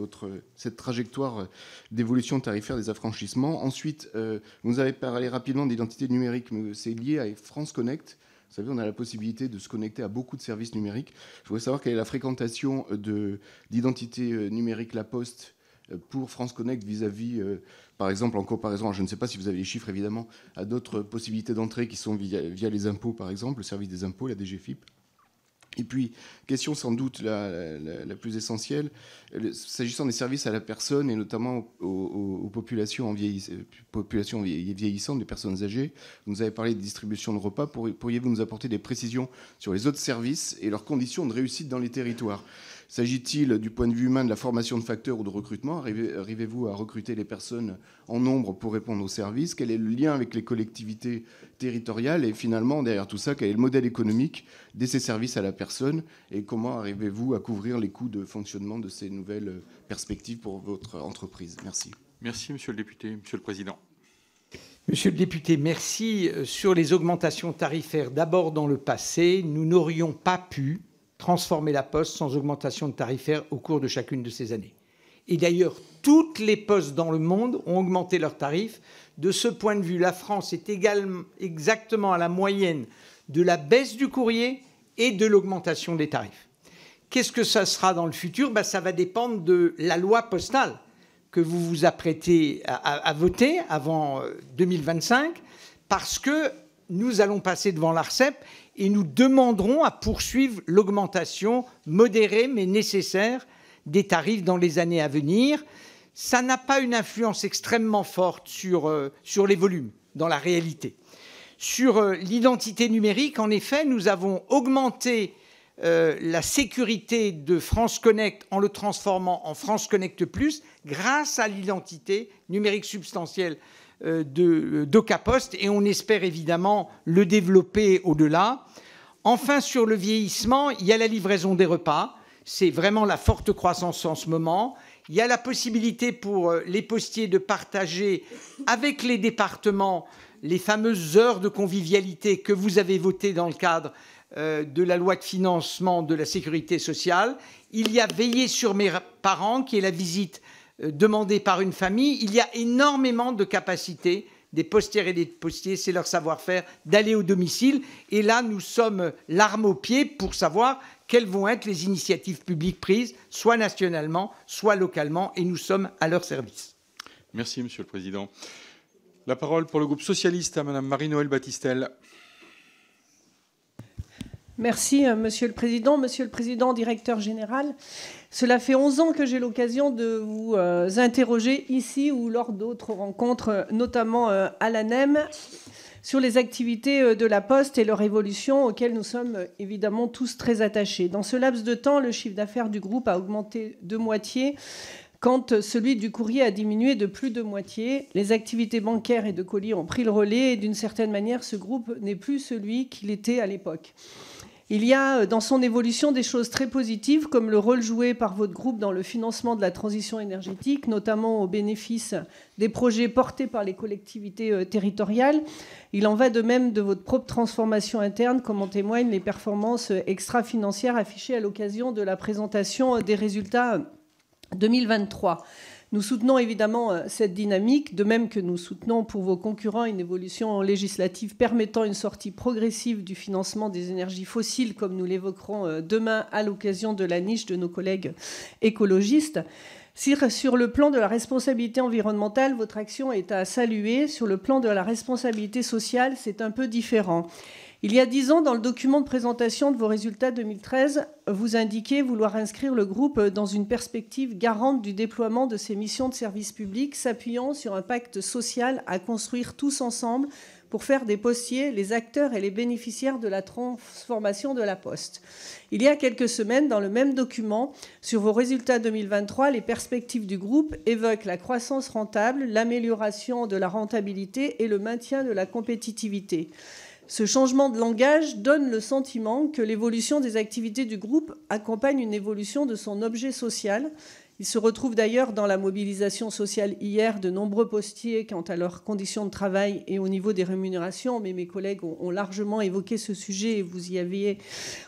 cette trajectoire d'évolution tarifaire des affranchissements ? Ensuite, vous nous avez parlé rapidement d'identité numérique, mais c'est lié à France Connect. Vous savez, on a la possibilité de se connecter à beaucoup de services numériques. Je voudrais savoir quelle est la fréquentation d'identité numérique La Poste pour France Connect vis-à-vis, par exemple, en comparaison, je ne sais pas si vous avez les chiffres évidemment, à d'autres possibilités d'entrée qui sont via les impôts, par exemple, le service des impôts, la DGFiP. Et puis, question sans doute la plus essentielle, s'agissant des services à la personne et notamment aux populations vieillissantes, des personnes âgées, vous nous avez parlé de distribution de repas. Pourriez-vous nous apporter des précisions sur les autres services et leurs conditions de réussite dans les territoires ? S'agit-il du point de vue humain de la formation de facteurs ou de recrutement ? Arrivez-vous à recruter les personnes en nombre pour répondre aux services ? Quel est le lien avec les collectivités territoriales ? Et finalement, derrière tout ça, quel est le modèle économique de ces services à la personne ? Et comment arrivez-vous à couvrir les coûts de fonctionnement de ces nouvelles perspectives pour votre entreprise ? Merci. Merci, Monsieur le député. Monsieur le Président. Monsieur le député, merci. Sur les augmentations tarifaires, d'abord dans le passé, nous n'aurions pas pu transformer la Poste sans augmentation de tarifaire au cours de chacune de ces années. Et d'ailleurs, toutes les postes dans le monde ont augmenté leurs tarifs. De ce point de vue, la France est également exactement à la moyenne de la baisse du courrier et de l'augmentation des tarifs. Qu'est-ce que ça sera dans le futur ? Ça va dépendre de la loi postale que vous vous apprêtez à voter avant 2025, parce que nous allons passer devant l'ARCEP et nous demanderons à poursuivre l'augmentation modérée mais nécessaire des tarifs dans les années à venir. Ça n'a pas une influence extrêmement forte sur les volumes, dans la réalité. Sur l'identité numérique, en effet, nous avons augmenté la sécurité de France Connect en le transformant en France Connect Plus grâce à l'identité numérique substantielle d'Ocapost, et on espère évidemment le développer au-delà. Enfin, sur le vieillissement, il y a la livraison des repas. C'est vraiment la forte croissance en ce moment. Il y a la possibilité pour les postiers de partager avec les départements les fameuses heures de convivialité que vous avez votées dans le cadre de la loi de financement de la sécurité sociale. Il y a Veiller sur mes parents, qui est la visite demandée par une famille. Il y a énormément de capacités des postières et des postiers, c'est leur savoir-faire, d'aller au domicile. Et là, nous sommes l'arme au pied pour savoir quelles vont être les initiatives publiques prises, soit nationalement, soit localement, et nous sommes à leur service. Merci, Monsieur le Président. La parole pour le groupe socialiste à Madame Marie-Noëlle Battistel. Merci, Monsieur le Président. Monsieur le Président, directeur général, cela fait 11 ans que j'ai l'occasion de vous interroger ici ou lors d'autres rencontres, notamment à l'ANEM, sur les activités de la Poste et leur évolution auxquelles nous sommes évidemment tous très attachés. Dans ce laps de temps, le chiffre d'affaires du groupe a augmenté de moitié, quand celui du courrier a diminué de plus de moitié. Les activités bancaires et de colis ont pris le relais et d'une certaine manière, ce groupe n'est plus celui qu'il était à l'époque. Il y a dans son évolution des choses très positives, comme le rôle joué par votre groupe dans le financement de la transition énergétique, notamment au bénéfice des projets portés par les collectivités territoriales. Il en va de même de votre propre transformation interne, comme en témoignent les performances extra-financières affichées à l'occasion de la présentation des résultats 2023. Nous soutenons évidemment cette dynamique, de même que nous soutenons pour vos concurrents une évolution législative permettant une sortie progressive du financement des énergies fossiles, comme nous l'évoquerons demain à l'occasion de la niche de nos collègues écologistes. Sur le plan de la responsabilité environnementale, votre action est à saluer. Sur le plan de la responsabilité sociale, c'est un peu différent. Il y a 10 ans, dans le document de présentation de vos résultats 2013, vous indiquez vouloir inscrire le groupe dans une perspective garante du déploiement de ses missions de service public, s'appuyant sur un pacte social à construire tous ensemble pour faire des postiers les acteurs et les bénéficiaires de la transformation de la Poste. Il y a quelques semaines, dans le même document, sur vos résultats 2023, les perspectives du groupe évoquent la croissance rentable, l'amélioration de la rentabilité et le maintien de la compétitivité. Ce changement de langage donne le sentiment que l'évolution des activités du groupe accompagne une évolution de son objet social. Il se retrouve d'ailleurs dans la mobilisation sociale hier de nombreux postiers quant à leurs conditions de travail et au niveau des rémunérations, mais mes collègues ont largement évoqué ce sujet et vous y aviez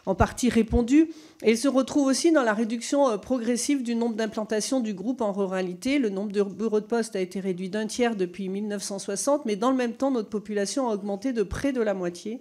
en partie répondu. Et il se retrouve aussi dans la réduction progressive du nombre d'implantations du groupe en ruralité. Le nombre de bureaux de poste a été réduit d'1 tiers depuis 1960, mais dans le même temps, notre population a augmenté de près de la moitié.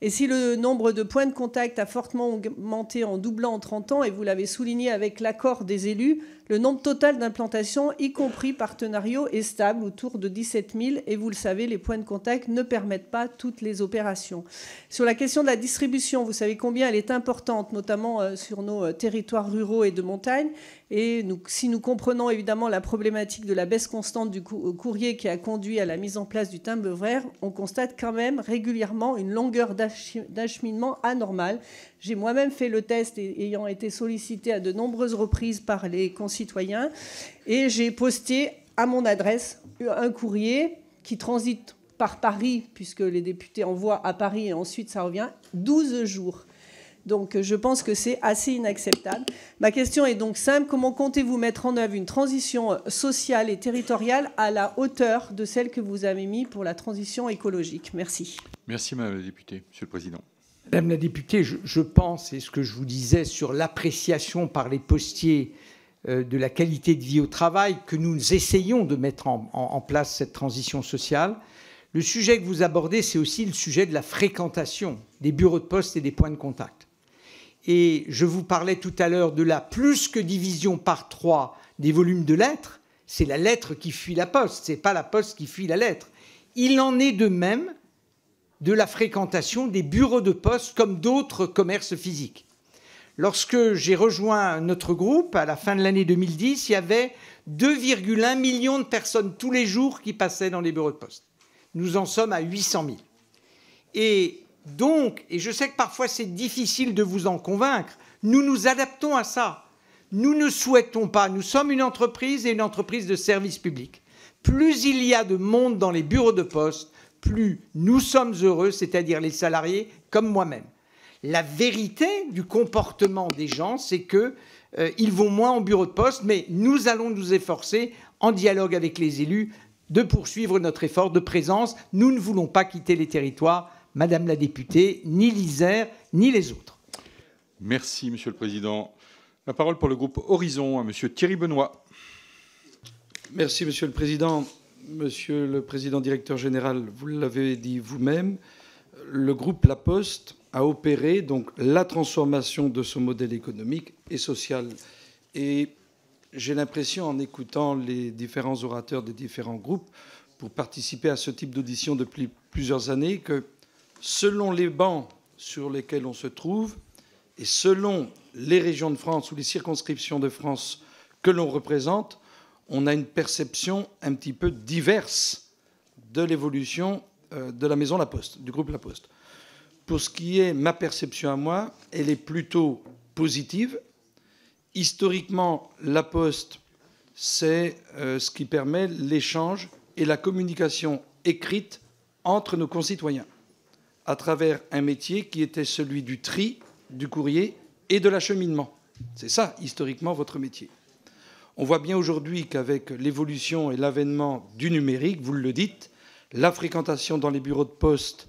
Et si le nombre de points de contact a fortement augmenté en doublant en 30 ans, et vous l'avez souligné avec l'accord des élus, le nombre total d'implantations, y compris partenariaux, est stable, autour de 17 000. Et vous le savez, les points de contact ne permettent pas toutes les opérations. Sur la question de la distribution, vous savez combien elle est importante, notamment sur nos territoires ruraux et de montagne. Et si nous comprenons évidemment la problématique de la baisse constante du courrier qui a conduit à la mise en place du timbre vert, on constate quand même régulièrement une longueur d'acheminement anormale. J'ai moi-même fait le test ayant été sollicité à de nombreuses reprises par les concitoyens et j'ai posté à mon adresse un courrier qui transite par Paris, puisque les députés envoient à Paris et ensuite ça revient, 12 jours. Donc je pense que c'est assez inacceptable. Ma question est donc simple. Comment comptez-vous mettre en œuvre une transition sociale et territoriale à la hauteur de celle que vous avez mise pour la transition écologique? Merci. Merci Madame la députée. Monsieur le Président. Madame la députée, je pense, et ce que je vous disais sur l'appréciation par les postiers de la qualité de vie au travail, que nous essayons de mettre en place cette transition sociale. Le sujet que vous abordez, c'est aussi le sujet de la fréquentation des bureaux de poste et des points de contact. Et je vous parlais tout à l'heure de la plus que division par 3 des volumes de lettres. C'est la lettre qui fuit la poste, ce n'est pas la poste qui fuit la lettre. Il en est de même de la fréquentation des bureaux de poste comme d'autres commerces physiques. Lorsque j'ai rejoint notre groupe, à la fin de l'année 2010, il y avait 2,1 millions de personnes tous les jours qui passaient dans les bureaux de poste. Nous en sommes à 800 000. Et donc, et je sais que parfois c'est difficile de vous en convaincre, nous nous adaptons à ça. Nous ne souhaitons pas, nous sommes une entreprise et une entreprise de service public. Plus il y a de monde dans les bureaux de poste, plus nous sommes heureux, c'est-à-dire les salariés comme moi-même. La vérité du comportement des gens, c'est qu'ils vont moins en bureau de poste, mais nous allons nous efforcer, en dialogue avec les élus, de poursuivre notre effort de présence. Nous ne voulons pas quitter les territoires, Madame la députée, ni l'Isère, ni les autres. Merci, Monsieur le Président. La parole pour le groupe Horizon à Monsieur Thierry Benoît. Merci, Monsieur le Président. Monsieur le Président directeur général, vous l'avez dit vous-même, le groupe La Poste a opéré donc la transformation de son modèle économique et social. Et j'ai l'impression, en écoutant les différents orateurs des différents groupes, pour participer à ce type d'audition depuis plusieurs années, que selon les bancs sur lesquels on se trouve et selon les régions de France ou les circonscriptions de France que l'on représente, on a une perception un petit peu diverse de l'évolution de la maison La Poste, du groupe La Poste. Pour ce qui est ma perception à moi, elle est plutôt positive. Historiquement, La Poste, c'est ce qui permet l'échange et la communication écrite entre nos concitoyens à travers un métier qui était celui du tri, du courrier et de l'acheminement. C'est ça, historiquement, votre métier. On voit bien aujourd'hui qu'avec l'évolution et l'avènement du numérique, vous le dites, la fréquentation dans les bureaux de poste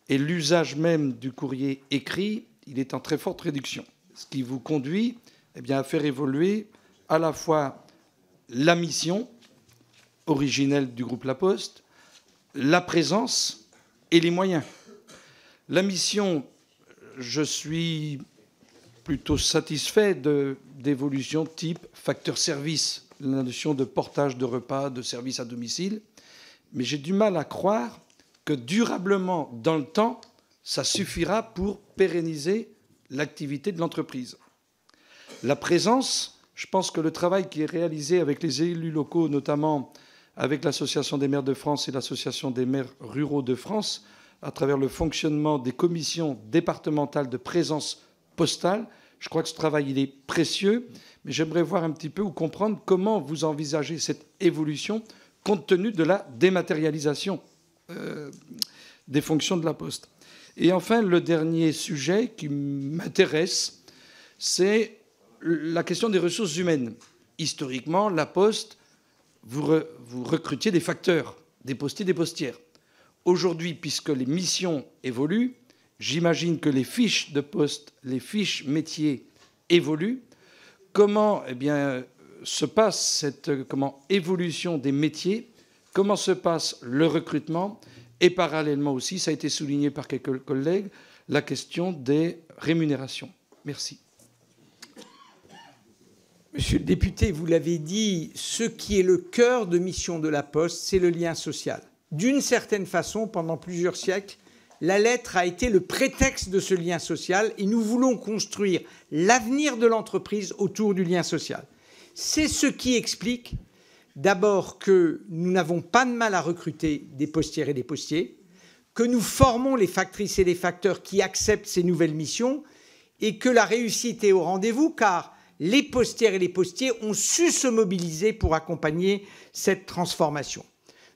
et l'usage même du courrier écrit, il est en très forte réduction. Ce qui vous conduit à faire évoluer à la fois la mission originelle du groupe La Poste, la présence et les moyens. La mission, je suis plutôt satisfait d'évolutions type facteur service, la notion de portage de repas, de service à domicile, mais j'ai du mal à croire que durablement, dans le temps, ça suffira pour pérenniser l'activité de l'entreprise. La présence, je pense que le travail qui est réalisé avec les élus locaux, notamment avec l'Association des maires de France et l'Association des maires ruraux de France, à travers le fonctionnement des commissions départementales de présence postale, je crois que ce travail il est précieux, mais j'aimerais voir un petit peu ou comprendre comment vous envisagez cette évolution compte tenu de la dématérialisation des fonctions de la Poste. Et enfin, le dernier sujet qui m'intéresse, c'est la question des ressources humaines. Historiquement, la Poste, vous recrutiez des facteurs, des postiers, des postières. Aujourd'hui, puisque les missions évoluent, j'imagine que les fiches de poste, les fiches métiers évoluent. Comment se passe cette évolution des métiers? Comment se passe le recrutement? Et parallèlement aussi, ça a été souligné par quelques collègues, la question des rémunérations. Merci. Monsieur le député, vous l'avez dit, ce qui est le cœur de mission de la Poste, c'est le lien social. D'une certaine façon, pendant plusieurs siècles, la lettre a été le prétexte de ce lien social et nous voulons construire l'avenir de l'entreprise autour du lien social. C'est ce qui explique d'abord que nous n'avons pas de mal à recruter des postières et des postiers, que nous formons les factrices et les facteurs qui acceptent ces nouvelles missions et que la réussite est au rendez-vous car les postières et les postiers ont su se mobiliser pour accompagner cette transformation.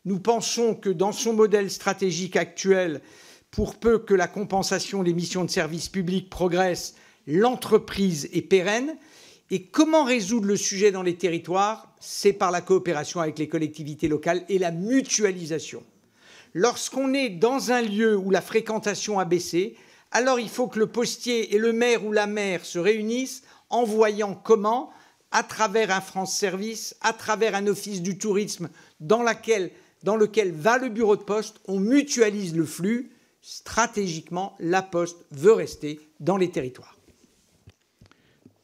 Nous pensons que dans son modèle stratégique actuel, pour peu que la compensation des missions de service public progresse, l'entreprise est pérenne. Et comment résoudre le sujet dans les territoires? C'est par la coopération avec les collectivités locales et la mutualisation. Lorsqu'on est dans un lieu où la fréquentation a baissé, alors il faut que le postier et le maire ou la maire se réunissent en voyant comment, à travers un France Service, à travers un office du tourisme dans lequel va le bureau de poste, on mutualise le flux. Stratégiquement, la Poste veut rester dans les territoires.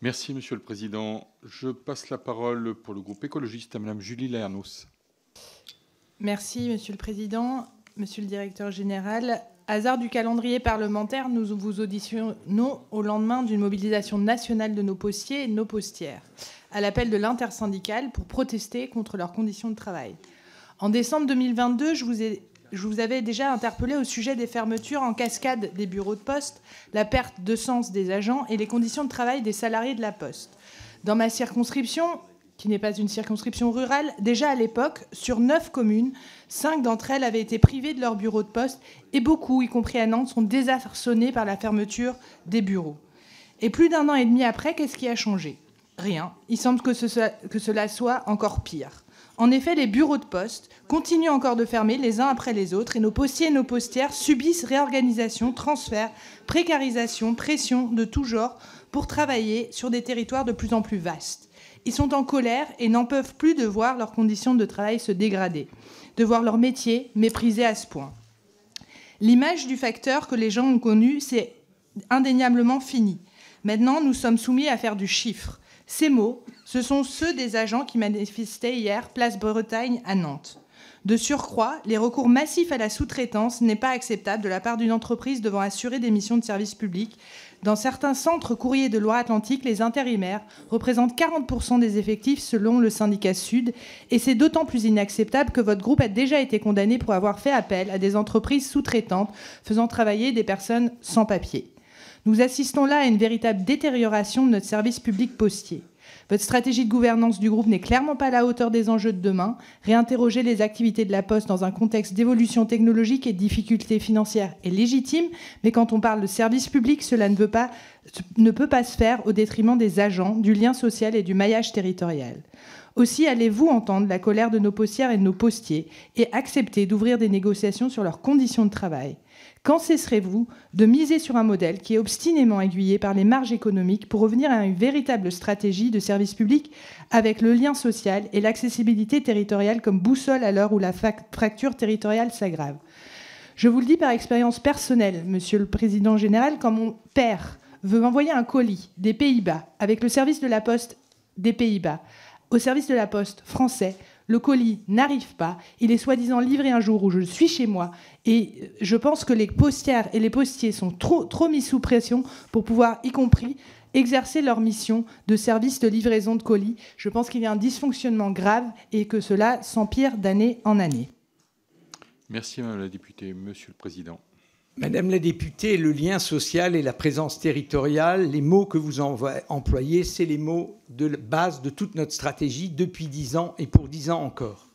Merci, Monsieur le Président. Je passe la parole pour le groupe écologiste à Madame Julie Lernos. Merci, Monsieur le Président. Monsieur le Directeur Général, hasard du calendrier parlementaire, nous vous auditionnons au lendemain d'une mobilisation nationale de nos postiers et de nos postières, à l'appel de l'intersyndicale pour protester contre leurs conditions de travail. En décembre 2022, je vous avais déjà interpellé au sujet des fermetures en cascade des bureaux de poste, la perte de sens des agents et les conditions de travail des salariés de la Poste. Dans ma circonscription, qui n'est pas une circonscription rurale, déjà à l'époque, sur 9 communes, 5 d'entre elles avaient été privées de leur bureau de poste et beaucoup, y compris à Nantes, sont désarçonnés par la fermeture des bureaux. Et plus d'un an et demi après, qu'est-ce qui a changé? Rien. Il semble que cela soit encore pire. En effet, les bureaux de poste continuent encore de fermer les uns après les autres et nos postiers et nos postières subissent réorganisation, transfert, précarisation, pression de tout genre pour travailler sur des territoires de plus en plus vastes. Ils sont en colère et n'en peuvent plus de voir leurs conditions de travail se dégrader, de voir leur métier méprisé à ce point. L'image du facteur que les gens ont connu, c'est indéniablement fini. Maintenant, nous sommes soumis à faire du chiffre. Ces mots, ce sont ceux des agents qui manifestaient hier, place Bretagne à Nantes. De surcroît, les recours massifs à la sous-traitance n'est pas acceptable de la part d'une entreprise devant assurer des missions de service public. Dans certains centres courriers de Loire-Atlantique, les intérimaires représentent 40% des effectifs selon le syndicat Sud. Et c'est d'autant plus inacceptable que votre groupe a déjà été condamné pour avoir fait appel à des entreprises sous-traitantes faisant travailler des personnes sans papier. Nous assistons là à une véritable détérioration de notre service public postier. Votre stratégie de gouvernance du groupe n'est clairement pas à la hauteur des enjeux de demain. Réinterroger les activités de la Poste dans un contexte d'évolution technologique et de difficultés financières est légitime, mais quand on parle de service public, cela ne peut pas se faire au détriment des agents, du lien social et du maillage territorial. Aussi, allez-vous entendre la colère de nos postières et de nos postiers et accepter d'ouvrir des négociations sur leurs conditions de travail? Quand cesserez-vous de miser sur un modèle qui est obstinément aiguillé par les marges économiques pour revenir à une véritable stratégie de service public avec le lien social et l'accessibilité territoriale comme boussole à l'heure où la fracture territoriale s'aggrave? Je vous le dis par expérience personnelle, Monsieur le Président général, quand mon père veut m'envoyer un colis des Pays-Bas avec le service de la Poste des Pays-Bas au service de la Poste français, le colis n'arrive pas, il est soi-disant livré un jour où je suis chez moi, et je pense que les postières et les postiers sont trop mis sous pression pour pouvoir, y compris, exercer leur mission de service de livraison de colis. Je pense qu'il y a un dysfonctionnement grave et que cela s'empire d'année en année. Merci Madame la députée. Monsieur le Président. Madame la députée, le lien social et la présence territoriale, les mots que vous employez, c'est les mots de base de toute notre stratégie depuis 10 ans et pour 10 ans encore.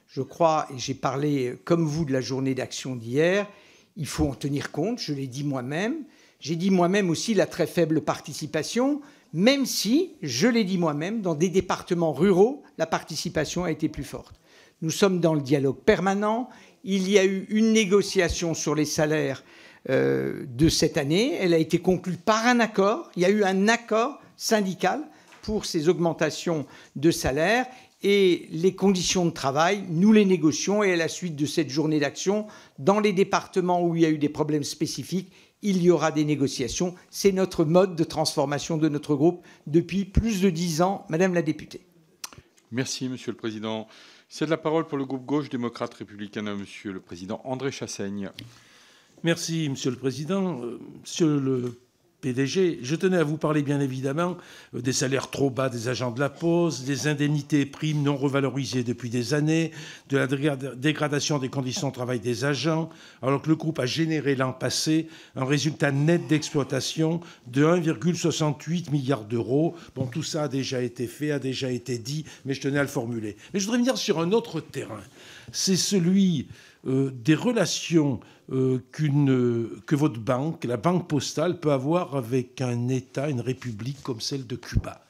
Je crois, et j'ai parlé comme vous de la journée d'action d'hier, il faut en tenir compte, je l'ai dit moi-même. J'ai dit moi-même aussi la très faible participation, même si, je l'ai dit moi-même, dans des départements ruraux, la participation a été plus forte. Nous sommes dans le dialogue permanent. Il y a eu une négociation sur les salaires de cette année. Elle a été conclue par un accord. Il y a eu un accord syndical pour ces augmentations de salaire. Et les conditions de travail, nous les négocions. Et à la suite de cette journée d'action, dans les départements où il y a eu des problèmes spécifiques, il y aura des négociations. C'est notre mode de transformation de notre groupe depuis plus de 10 ans, Madame la députée. Merci, Monsieur le Président. C'est de la parole pour le groupe Gauche démocrate républicain à Monsieur le Président André Chassaigne. Merci, Monsieur le Président. Monsieur le PDG, je tenais à vous parler bien évidemment des salaires trop bas des agents de la Poste, des indemnités et primes non revalorisées depuis des années, de la dégradation des conditions de travail des agents, alors que le groupe a généré l'an passé un résultat net d'exploitation de 1,68 milliard d'euros. Bon, tout ça a déjà été fait, a déjà été dit, mais je tenais à le formuler. Mais je voudrais venir sur un autre terrain. C'est celui des relations que votre banque, la Banque Postale, peut avoir avec un État, une république comme celle de Cuba.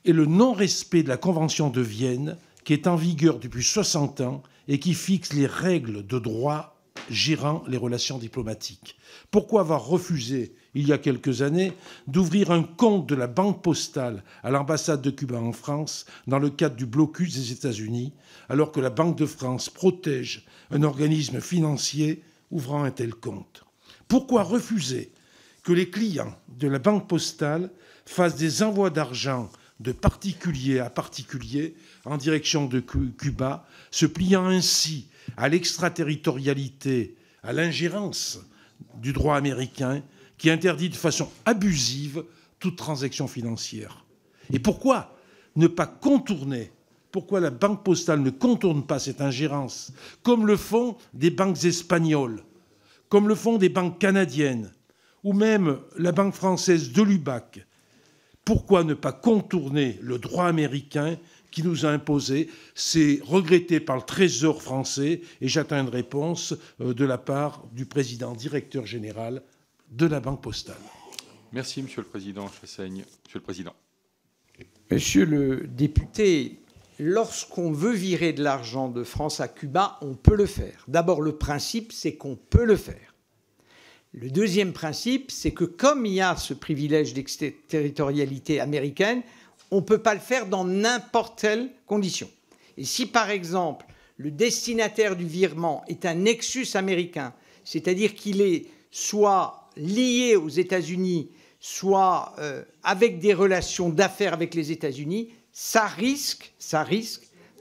Et le non-respect de la Convention de Vienne, qui est en vigueur depuis 60 ans et qui fixe les règles de droit gérant les relations diplomatiques. Pourquoi avoir refusé, il y a quelques années, d'ouvrir un compte de la Banque Postale à l'ambassade de Cuba en France dans le cadre du blocus des États-Unis, alors que la Banque de France protège un organisme financier ouvrant un tel compte? Pourquoi refuser que les clients de la Banque Postale fassent des envois d'argent de particulier à particulier en direction de Cuba, se pliant ainsi à l'extraterritorialité, à l'ingérence du droit américain qui interdit de façon abusive toute transaction financière? Et pourquoi ne pas contourner? Pourquoi la Banque Postale ne contourne pas cette ingérence, comme le font des banques espagnoles, comme le font des banques canadiennes, ou même la Banque française de Lubac? Pourquoi ne pas contourner le droit américain qui nous a imposé? C'est regretté par le Trésor français et j'attends une réponse de la part du président directeur général de la Banque Postale. Merci, Monsieur le Président Chassaigne. Monsieur le Président. Monsieur le député, lorsqu'on veut virer de l'argent de France à Cuba, on peut le faire. D'abord, le principe, c'est qu'on peut le faire. Le deuxième principe, c'est que comme il y a ce privilège d'extraterritorialité américaine, on ne peut pas le faire dans n'importe quelle condition. Et si, par exemple, le destinataire du virement est un nexus américain, c'est-à-dire qu'il est soit lié aux États-Unis, soit avec des relations d'affaires avec les États-Unis, ça risque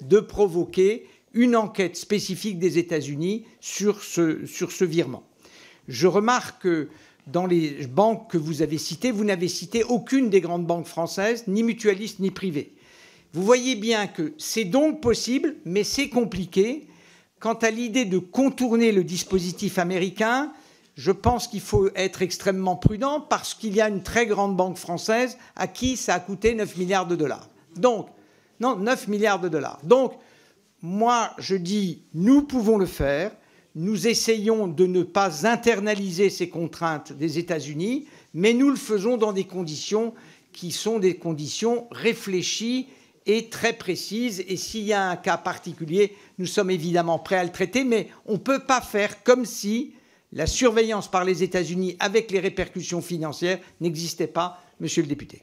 de provoquer une enquête spécifique des États-Unis sur ce virement. Je remarque que dans les banques que vous avez citées, vous n'avez cité aucune des grandes banques françaises, ni mutualistes, ni privées. Vous voyez bien que c'est donc possible, mais c'est compliqué. Quant à l'idée de contourner le dispositif américain, je pense qu'il faut être extrêmement prudent parce qu'il y a une très grande banque française à qui ça a coûté 9 milliards de dollars. Donc, non, 9 milliards de dollars. Donc, moi, je dis, nous pouvons le faire. Nous essayons de ne pas internaliser ces contraintes des États-Unis, mais nous le faisons dans des conditions qui sont des conditions réfléchies et très précises. Et s'il y a un cas particulier, nous sommes évidemment prêts à le traiter, mais on ne peut pas faire comme si La surveillance par les États-Unis avec les répercussions financières n'existait pas, monsieur le député.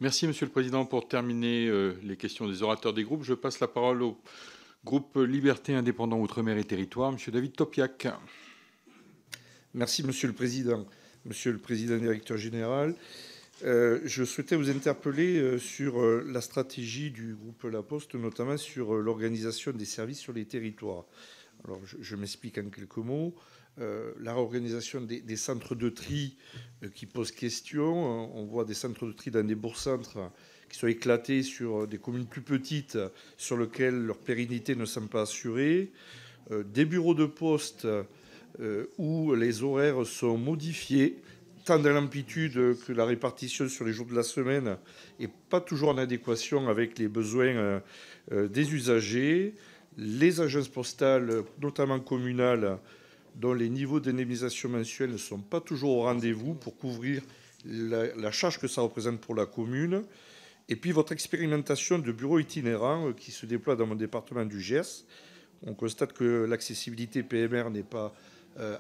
Merci, Monsieur le Président. Pour terminer les questions des orateurs des groupes, je passe la parole au groupe Liberté, Indépendants, Outre-mer et Territoires, Monsieur David Topiak. Merci, Monsieur le Président. Monsieur le Président directeur général, je souhaitais vous interpeller sur la stratégie du groupe La Poste, notamment sur l'organisation des services sur les territoires. Alors, je m'explique en quelques mots. La réorganisation des centres de tri qui pose question. On voit des centres de tri dans des bourgs-centres qui sont éclatés sur des communes plus petites sur lesquelles leur pérennité ne semble pas assurée. Des bureaux de poste où les horaires sont modifiés, tant dans l'amplitude que la répartition sur les jours de la semaine n'est pas toujours en adéquation avec les besoins des usagers. Les agences postales, notamment communales, dont les niveaux d'indemnisation mensuelle ne sont pas toujours au rendez-vous pour couvrir la charge que ça représente pour la commune. Et puis votre expérimentation de bureaux itinérants qui se déploie dans mon département du Gers. On constate que l'accessibilité PMR n'est pas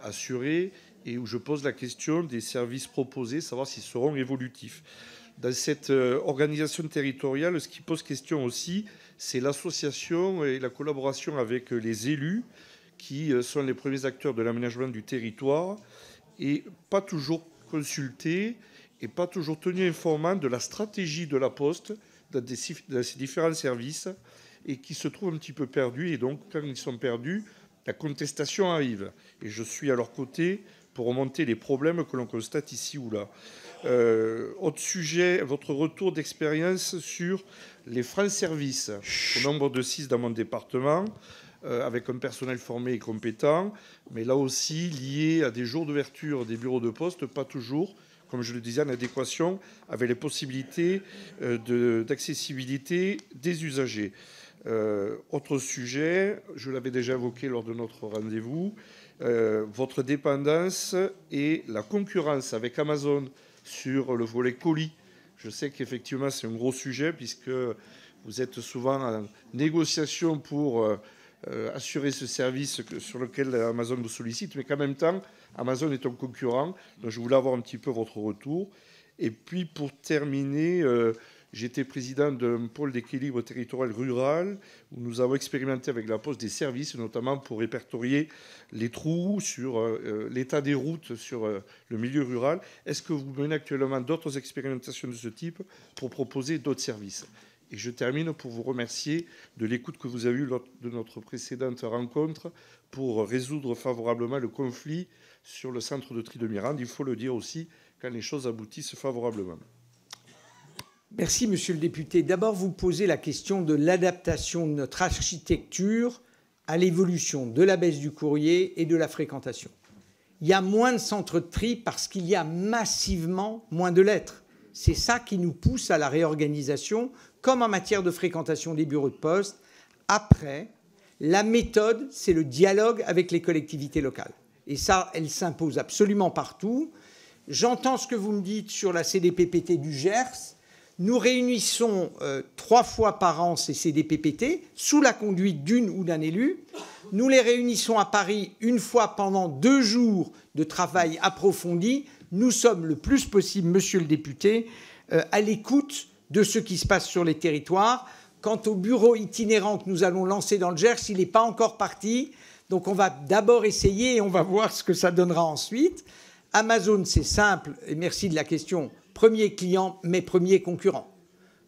assurée et où je pose la question des services proposés, savoir s'ils seront évolutifs. Dans cette organisation territoriale, ce qui pose question aussi, c'est l'association et la collaboration avec les élus qui sont les premiers acteurs de l'aménagement du territoire et pas toujours consultés et pas toujours tenus informants de la stratégie de la Poste dans ces différents services et qui se trouvent un petit peu perdus. Et donc, quand ils sont perdus, la contestation arrive. Et je suis à leur côté pour remonter les problèmes que l'on constate ici ou là. Autre sujet, votre retour d'expérience sur les France Services, au nombre de 6 dans mon département, avec un personnel formé et compétent, mais là aussi lié à des jours d'ouverture des bureaux de poste, pas toujours, comme je le disais, en adéquation avec les possibilités d'accessibilité des usagers. Autre sujet, je l'avais déjà évoqué lors de notre rendez-vous, votre dépendance et la concurrence avec Amazon sur le volet colis. Je sais qu'effectivement c'est un gros sujet puisque vous êtes souvent en négociation pour assurer ce service sur lequel Amazon vous sollicite, mais qu'en même temps, Amazon est un concurrent. Donc je voulais avoir un petit peu votre retour. Et puis pour terminer, j'étais président d'un pôle d'équilibre territorial rural où nous avons expérimenté avec la Poste des services, notamment pour répertorier les trous sur l'état des routes sur le milieu rural. Est-ce que vous menez actuellement d'autres expérimentations de ce type pour proposer d'autres services ? Et je termine pour vous remercier de l'écoute que vous avez eue lors de notre précédente rencontre pour résoudre favorablement le conflit sur le centre de tri de Mirande. Il faut le dire aussi quand les choses aboutissent favorablement. Merci, monsieur le député. D'abord, vous posez la question de l'adaptation de notre architecture à l'évolution de la baisse du courrier et de la fréquentation. Il y a moins de centres de tri parce qu'il y a massivement moins de lettres. C'est ça qui nous pousse à la réorganisation, comme en matière de fréquentation des bureaux de poste. Après, la méthode, c'est le dialogue avec les collectivités locales. Et ça, elle s'impose absolument partout. J'entends ce que vous me dites sur la CDPPT du Gers. Nous réunissons 3 fois par an ces CDPPT sous la conduite d'une ou d'un élu. Nous les réunissons à Paris une fois pendant 2 jours de travail approfondi. Nous sommes le plus possible, monsieur le député, à l'écoute de ce qui se passe sur les territoires. Quant au bureau itinérant que nous allons lancer dans le Gers, il n'est pas encore parti. Donc on va d'abord essayer et on va voir ce que ça donnera ensuite. Amazon, c'est simple, et merci de la question, premier client, mais premier concurrent.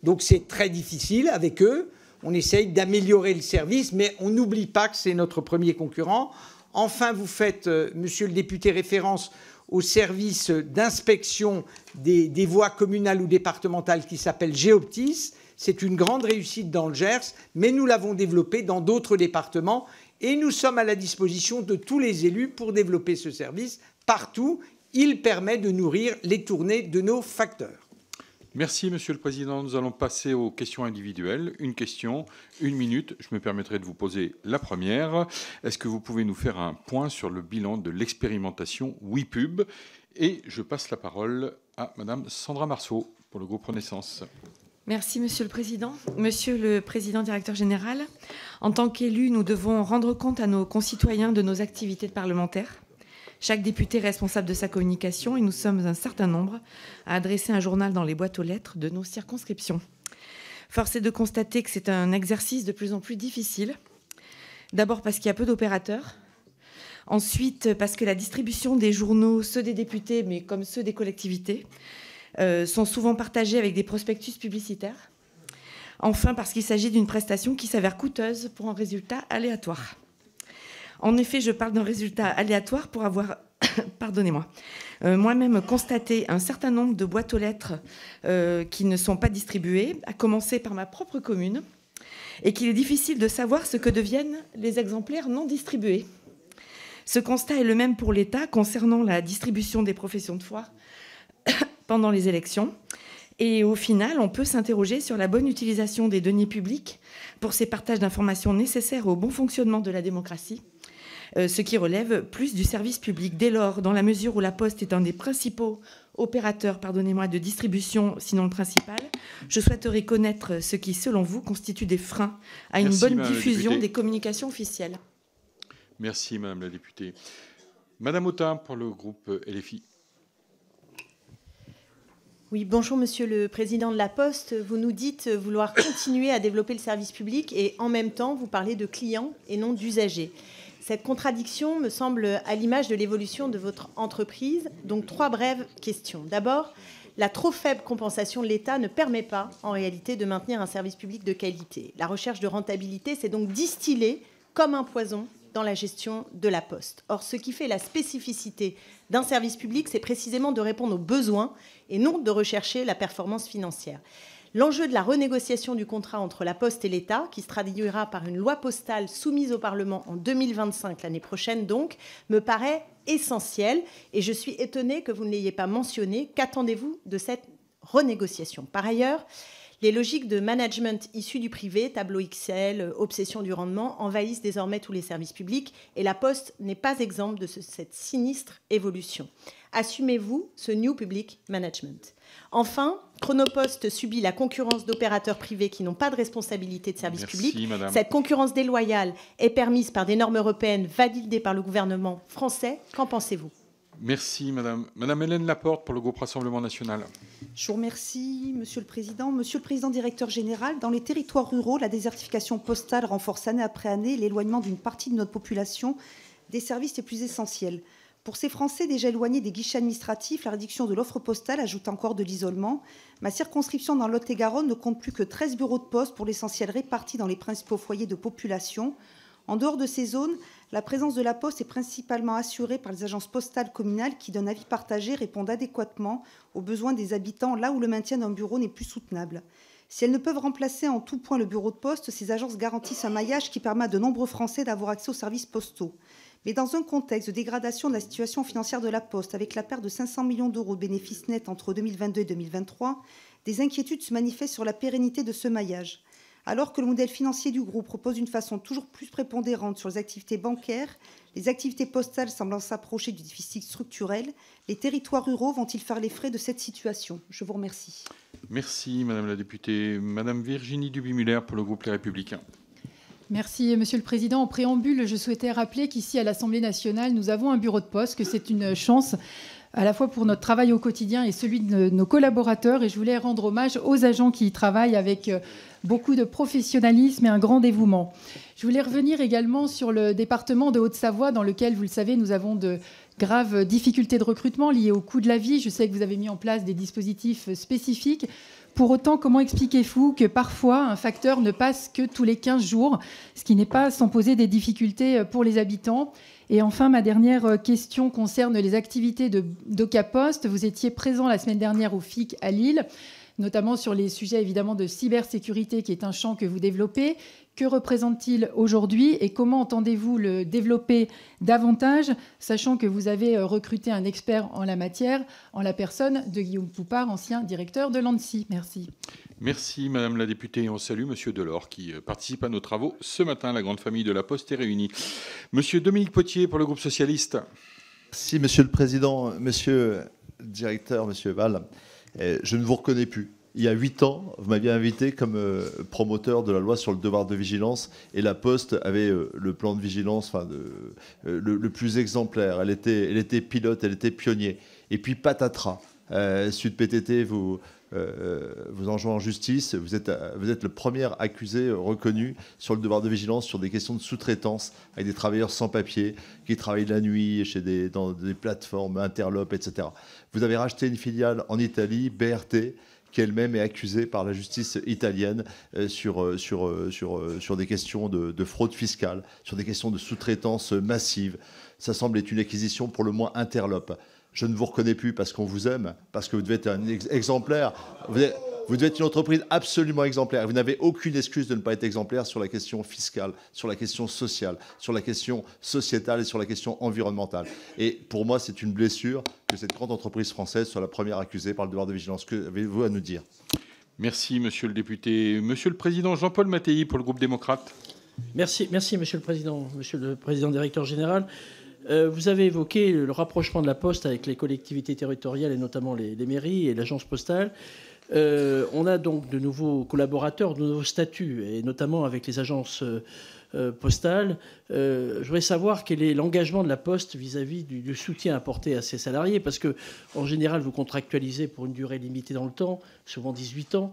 Donc c'est très difficile avec eux. On essaye d'améliorer le service, mais on n'oublie pas que c'est notre premier concurrent. Enfin, vous faites, monsieur le député, référence au service d'inspection des voies communales ou départementales qui s'appelle Géoptis. C'est une grande réussite dans le Gers, mais nous l'avons développé dans d'autres départements et nous sommes à la disposition de tous les élus pour développer ce service partout. Il permet de nourrir les tournées de nos facteurs. Merci, Monsieur le Président. Nous allons passer aux questions individuelles. Une question, 1 minute. Je me permettrai de vous poser la première. Est-ce que vous pouvez nous faire un point sur le bilan de l'expérimentation WePub ? Et je passe la parole à Madame Sandra Marceau pour le groupe Renaissance. Merci, Monsieur le Président. Monsieur le Président directeur général, en tant qu'élus, nous devons rendre compte à nos concitoyens de nos activités de parlementaires. Chaque député est responsable de sa communication et nous sommes un certain nombre à adresser un journal dans les boîtes aux lettres de nos circonscriptions. Force est de constater que c'est un exercice de plus en plus difficile. D'abord parce qu'il y a peu d'opérateurs. Ensuite, parce que la distribution des journaux, ceux des députés, mais comme ceux des collectivités, sont souvent partagés avec des prospectus publicitaires. Enfin, parce qu'il s'agit d'une prestation qui s'avère coûteuse pour un résultat aléatoire. En effet, je parle d'un résultat aléatoire pour avoir, pardonnez-moi, moi-même constaté un certain nombre de boîtes aux lettres qui ne sont pas distribuées, à commencer par ma propre commune, et qu'il est difficile de savoir ce que deviennent les exemplaires non distribués. Ce constat est le même pour l'État concernant la distribution des professions de foi pendant les élections. Et au final, on peut s'interroger sur la bonne utilisation des deniers publics pour ces partages d'informations nécessaires au bon fonctionnement de la démocratie, ce qui relève plus du service public. Dès lors, dans la mesure où la Poste est un des principaux opérateurs, de distribution, sinon le principal, je souhaiterais connaître ce qui, selon vous, constitue des freins à une bonne diffusion des communications officielles. Merci, Madame la députée. Madame Autain, pour le groupe LFI. Oui, bonjour Monsieur le Président de la Poste. Vous nous dites vouloir continuer à développer le service public et en même temps vous parlez de clients et non d'usagers. Cette contradiction me semble à l'image de l'évolution de votre entreprise. Donc 3 brèves questions. D'abord, la trop faible compensation de l'État ne permet pas en réalité de maintenir un service public de qualité. La recherche de rentabilité s'est donc distillée comme un poison dans la gestion de la Poste. Or, ce qui fait la spécificité d'un service public, c'est précisément de répondre aux besoins et non de rechercher la performance financière. L'enjeu de la renégociation du contrat entre la Poste et l'État, qui se traduira par une loi postale soumise au Parlement en 2025, l'année prochaine donc, me paraît essentiel et je suis étonnée que vous ne l'ayez pas mentionné. Qu'attendez-vous de cette renégociation? Par ailleurs, les logiques de management issues du privé, tableau Excel, obsession du rendement, envahissent désormais tous les services publics et la Poste n'est pas exempte de cette sinistre évolution. Assumez-vous ce New Public Management? Enfin, Chronopost subit la concurrence d'opérateurs privés qui n'ont pas de responsabilité de service public. Madame. Cette concurrence déloyale est permise par des normes européennes validées par le gouvernement français. Qu'en pensez-vous? Merci, Madame. Madame Hélène Laporte, pour le groupe Rassemblement national. Je vous remercie, Monsieur le Président. Monsieur le Président directeur général, dans les territoires ruraux, la désertification postale renforce année après année l'éloignement d'une partie de notre population des services les plus essentiels. Pour ces Français déjà éloignés des guichets administratifs, la réduction de l'offre postale ajoute encore de l'isolement. Ma circonscription dans Lot-et-Garonne ne compte plus que 13 bureaux de poste, pour l'essentiel répartis dans les principaux foyers de population. En dehors de ces zones, la présence de la Poste est principalement assurée par les agences postales communales qui, d'un avis partagé, répondent adéquatement aux besoins des habitants là où le maintien d'un bureau n'est plus soutenable. Si elles ne peuvent remplacer en tout point le bureau de poste, ces agences garantissent un maillage qui permet à de nombreux Français d'avoir accès aux services postaux. Mais dans un contexte de dégradation de la situation financière de la Poste, avec la perte de 500 millions d'euros de bénéfices nets entre 2022 et 2023, des inquiétudes se manifestent sur la pérennité de ce maillage. Alors que le modèle financier du groupe repose d'une façon toujours plus prépondérante sur les activités bancaires, les activités postales semblant s'approcher du déficit structurel, les territoires ruraux vont-ils faire les frais de cette situation? Je vous remercie. Merci, Madame la députée. Madame Virginie Duby-Muller, pour le groupe Les Républicains. Merci, Monsieur le Président. En préambule, je souhaitais rappeler qu'ici, à l'Assemblée nationale, nous avons un bureau de poste, que c'est une chance à la fois pour notre travail au quotidien et celui de nos collaborateurs. Et je voulais rendre hommage aux agents qui y travaillent avec beaucoup de professionnalisme et un grand dévouement. Je voulais revenir également sur le département de Haute-Savoie, dans lequel, vous le savez, nous avons de graves difficultés de recrutement liées au coût de la vie. Je sais que vous avez mis en place des dispositifs spécifiques. Pour autant, comment expliquez-vous que parfois un facteur ne passe que tous les 15 jours, ce qui n'est pas sans poser des difficultés pour les habitants? Et enfin, ma dernière question concerne les activités d'Ocapost. Vous étiez présent la semaine dernière au FIC à Lille, notamment sur les sujets évidemment de cybersécurité, qui est un champ que vous développez. Que représente-t-il aujourd'hui et comment entendez-vous le développer davantage, sachant que vous avez recruté un expert en la matière, en la personne de Guillaume Poupard, ancien directeur de l'ANSSI. Merci. Merci, Madame la députée. On salue Monsieur Delors, qui participe à nos travaux ce matin. La grande famille de la Poste est réunie. Monsieur Dominique Potier, pour le groupe socialiste. Merci, Monsieur le Président. Monsieur le directeur, Monsieur Val, je ne vous reconnais plus. il y a 8 ans, vous m'aviez invité comme promoteur de la loi sur le devoir de vigilance, et la Poste avait le plan de vigilance le plus exemplaire. Elle était pilote, elle était pionnier. Et puis patatras, Sud PTT vous enjoint en justice, vous êtes le premier accusé reconnu sur le devoir de vigilance sur des questions de sous-traitance avec des travailleurs sans papier qui travaillent la nuit dans des plateformes interlopes, etc. Vous avez racheté une filiale en Italie, BRT, qui elle-même est accusée par la justice italienne sur des questions de fraude fiscale, sur des questions de sous-traitance massive. Ça semble être une acquisition pour le moins interlope. Je ne vous reconnais plus parce qu'on vous aime, parce que vous devez être un exemplaire. Vous devez être une entreprise absolument exemplaire. Vous n'avez aucune excuse de ne pas être exemplaire sur la question fiscale, sur la question sociale, sur la question sociétale et sur la question environnementale. Et pour moi, c'est une blessure que cette grande entreprise française soit la première accusée par le devoir de vigilance. Que avez-vous à nous dire? Merci, monsieur le député. Monsieur le président Jean-Paul Mattei pour le groupe démocrate. Merci, monsieur le président directeur général. Vous avez évoqué le rapprochement de la Poste avec les collectivités territoriales et notamment les mairies et l'agence postale. On a donc de nouveaux collaborateurs, de nouveaux statuts, et notamment avec les agences postales. Je voudrais savoir quel est l'engagement de la Poste vis-à-vis du soutien apporté à ses salariés, parce qu'en général, vous contractualisez pour une durée limitée dans le temps, souvent 18 ans.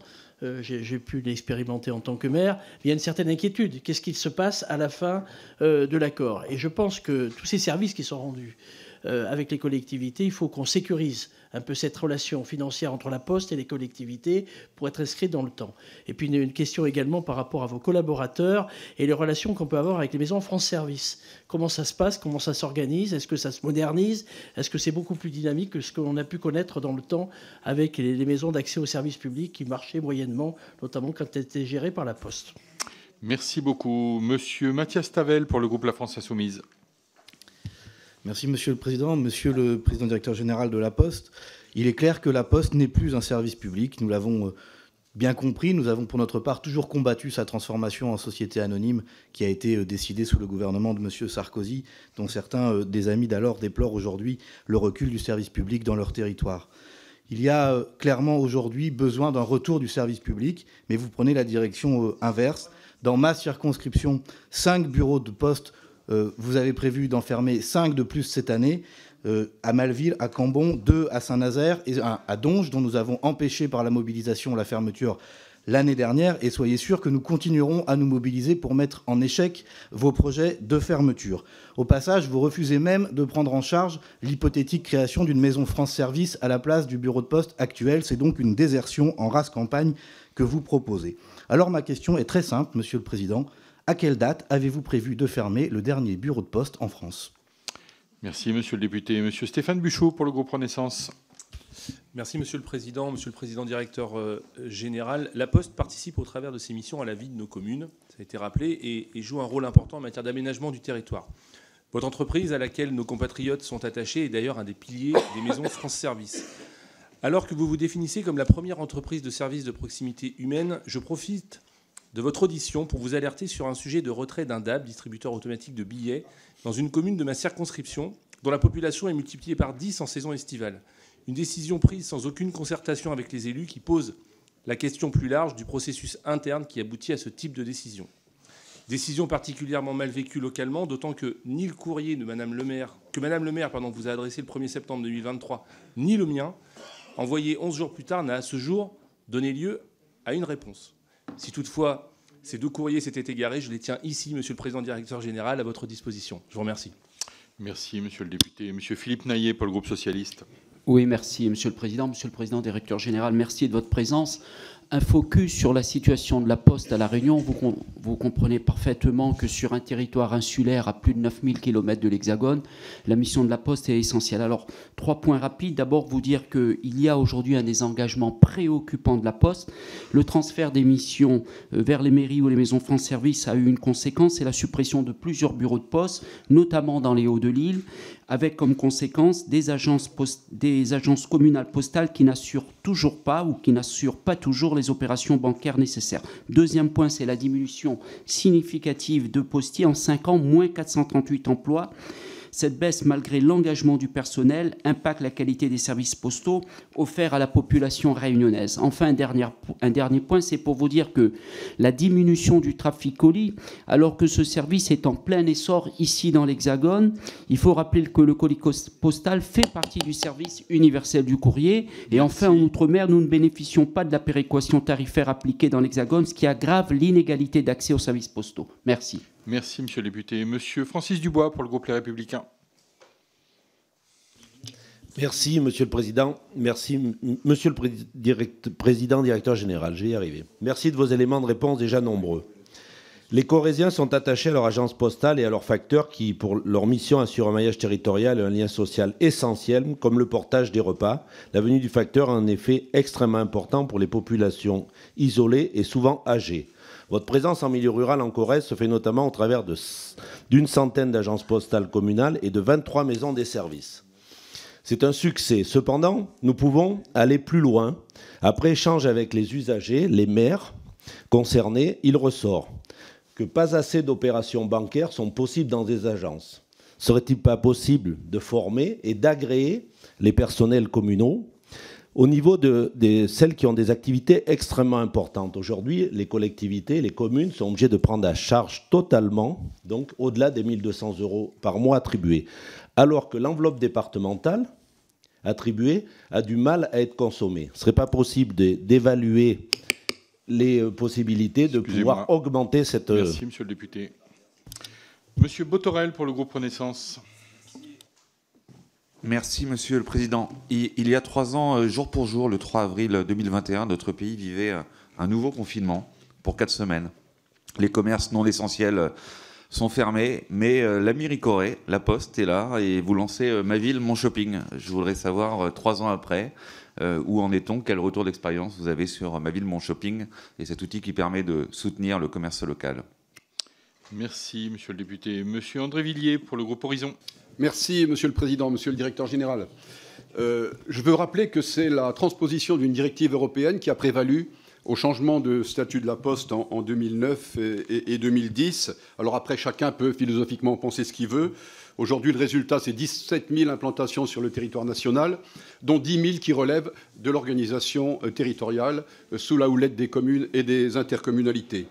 J'ai pu l'expérimenter en tant que maire. Il y a une certaine inquiétude. Qu'est-ce qu'il se passe à la fin de l'accord? Et je pense que tous ces services qui sont rendus avec les collectivités, il faut qu'on sécurise un peu cette relation financière entre la Poste et les collectivités pour être inscrit dans le temps. Et puis une question également par rapport à vos collaborateurs et les relations qu'on peut avoir avec les maisons France Service. Comment ça se passe? Comment ça s'organise? Est-ce que ça se modernise? Est-ce que c'est beaucoup plus dynamique que ce qu'on a pu connaître dans le temps avec les maisons d'accès aux services publics qui marchaient moyennement, notamment quand elles étaient gérées par la Poste? Merci beaucoup. Monsieur Mathias Tavel pour le groupe La France Insoumise. Merci Monsieur le Président. Monsieur le Président directeur général de la Poste, il est clair que la Poste n'est plus un service public. Nous l'avons bien compris. Nous avons pour notre part toujours combattu sa transformation en société anonyme qui a été décidée sous le gouvernement de Monsieur Sarkozy, dont certains des amis d'alors déplorent aujourd'hui le recul du service public dans leur territoire. Il y a clairement aujourd'hui besoin d'un retour du service public, mais vous prenez la direction inverse. Dans ma circonscription, 5 bureaux de poste. Vous avez prévu d'en fermer 5 de plus cette année, à Malville, à Cambon, 2 à Saint-Nazaire et 1 à Donge, dont nous avons empêché par la mobilisation la fermeture l'année dernière. Et soyez sûrs que nous continuerons à nous mobiliser pour mettre en échec vos projets de fermeture. Au passage, vous refusez même de prendre en charge l'hypothétique création d'une maison France Service à la place du bureau de poste actuel. C'est donc une désertion en rase campagne que vous proposez. Alors ma question est très simple, Monsieur le Président. À quelle date avez-vous prévu de fermer le dernier bureau de poste en France? Merci, monsieur le député. Monsieur Stéphane Buchot pour le groupe Renaissance. Merci, monsieur le président directeur général. La Poste participe au travers de ses missions à la vie de nos communes, ça a été rappelé, et joue un rôle important en matière d'aménagement du territoire. Votre entreprise, à laquelle nos compatriotes sont attachés, est d'ailleurs un des piliers des maisons France Service. Alors que vous vous définissez comme la première entreprise de services de proximité humaine, je profite de votre audition pour vous alerter sur un sujet de retrait d'un DAB, distributeur automatique de billets, dans une commune de ma circonscription, dont la population est multipliée par 10 en saison estivale. Une décision prise sans aucune concertation avec les élus qui pose la question plus large du processus interne qui aboutit à ce type de décision. Décision particulièrement mal vécue localement, d'autant que ni le courrier de Madame le maire, vous a adressé le 1er septembre 2023, ni le mien, envoyé 11 jours plus tard, n'a à ce jour donné lieu à une réponse. Si toutefois ces 2 courriers s'étaient égarés, je les tiens ici, monsieur le président directeur général, à votre disposition. Je vous remercie. Merci, monsieur le député. Monsieur Philippe Naillet pour le groupe socialiste. Oui, merci, monsieur le président directeur général, merci de votre présence. Un focus sur la situation de la Poste à La Réunion. Vous comprenez parfaitement que sur un territoire insulaire à plus de 9000 km de l'Hexagone, la mission de la Poste est essentielle. Alors, 3 points rapides. D'abord, vous dire qu'il y a aujourd'hui un désengagement préoccupant de la Poste. Le transfert des missions vers les mairies ou les maisons France Service a eu une conséquence, c'est la suppression de plusieurs bureaux de poste, notamment dans les Hauts-de-l'Île, avec comme conséquence des agences communales postales qui n'assurent toujours pas ou qui n'assurent pas toujours les opérations bancaires nécessaires. Deuxième point, c'est la diminution significative de postiers en 5 ans, moins 438 emplois. Cette baisse, malgré l'engagement du personnel, impacte la qualité des services postaux offerts à la population réunionnaise. Enfin, un dernier point, c'est pour vous dire que la diminution du trafic colis, alors que ce service est en plein essor ici dans l'Hexagone, il faut rappeler que le colis postal fait partie du service universel du courrier. Et enfin, en Outre-mer, nous ne bénéficions pas de la péréquation tarifaire appliquée dans l'Hexagone, ce qui aggrave l'inégalité d'accès aux services postaux. Merci. Merci, monsieur le député. Monsieur Francis Dubois, pour le groupe Les Républicains. Merci, monsieur le président. Merci, monsieur le président, directeur général. Je vais y arriver. Merci de vos éléments de réponse déjà nombreux. Les Corréziens sont attachés à leur agence postale et à leurs facteurs qui, pour leur mission, assurent un maillage territorial et un lien social essentiel, comme le portage des repas. La venue du facteur a un effet extrêmement important pour les populations isolées et souvent âgées. Votre présence en milieu rural en Corrèze se fait notamment au travers d'une centaine d'agences postales communales et de 23 maisons des services. C'est un succès. Cependant, nous pouvons aller plus loin. Après échange avec les usagers, les maires concernés, il ressort que pas assez d'opérations bancaires sont possibles dans des agences. Serait-il pas possible de former et d'agréer les personnels communaux au niveau de celles qui ont des activités extrêmement importantes? Aujourd'hui, les collectivités, les communes sont obligées de prendre à charge totalement, donc au-delà des 1 200 € par mois attribués, alors que l'enveloppe départementale attribuée a du mal à être consommée. Ce ne serait pas possible d'évaluer les possibilités de pouvoir augmenter cette... Merci, monsieur le député. Monsieur Botorel, pour le groupe Renaissance. Merci, monsieur le président. Il y a 3 ans, jour pour jour, le 3 avril 2021, notre pays vivait un nouveau confinement pour 4 semaines. Les commerces non essentiels sont fermés, mais la mairie Corée, la Poste, est là et vous lancez Ma Ville, Mon Shopping. Je voudrais savoir, 3 ans après, où en est-on? Quel retour d'expérience vous avez sur Ma Ville, Mon Shopping et cet outil qui permet de soutenir le commerce local? Merci, monsieur le député. Monsieur André Villiers, pour le groupe Horizon. Merci, monsieur le président, monsieur le directeur général. Je veux rappeler que c'est la transposition d'une directive européenne qui a prévalu au changement de statut de la Poste en 2009 et 2010. Alors après, chacun peut philosophiquement penser ce qu'il veut. Aujourd'hui, le résultat, c'est 17 000 implantations sur le territoire national, dont 10 000 qui relèvent de l'organisation territoriale sous la houlette des communes et des intercommunalités.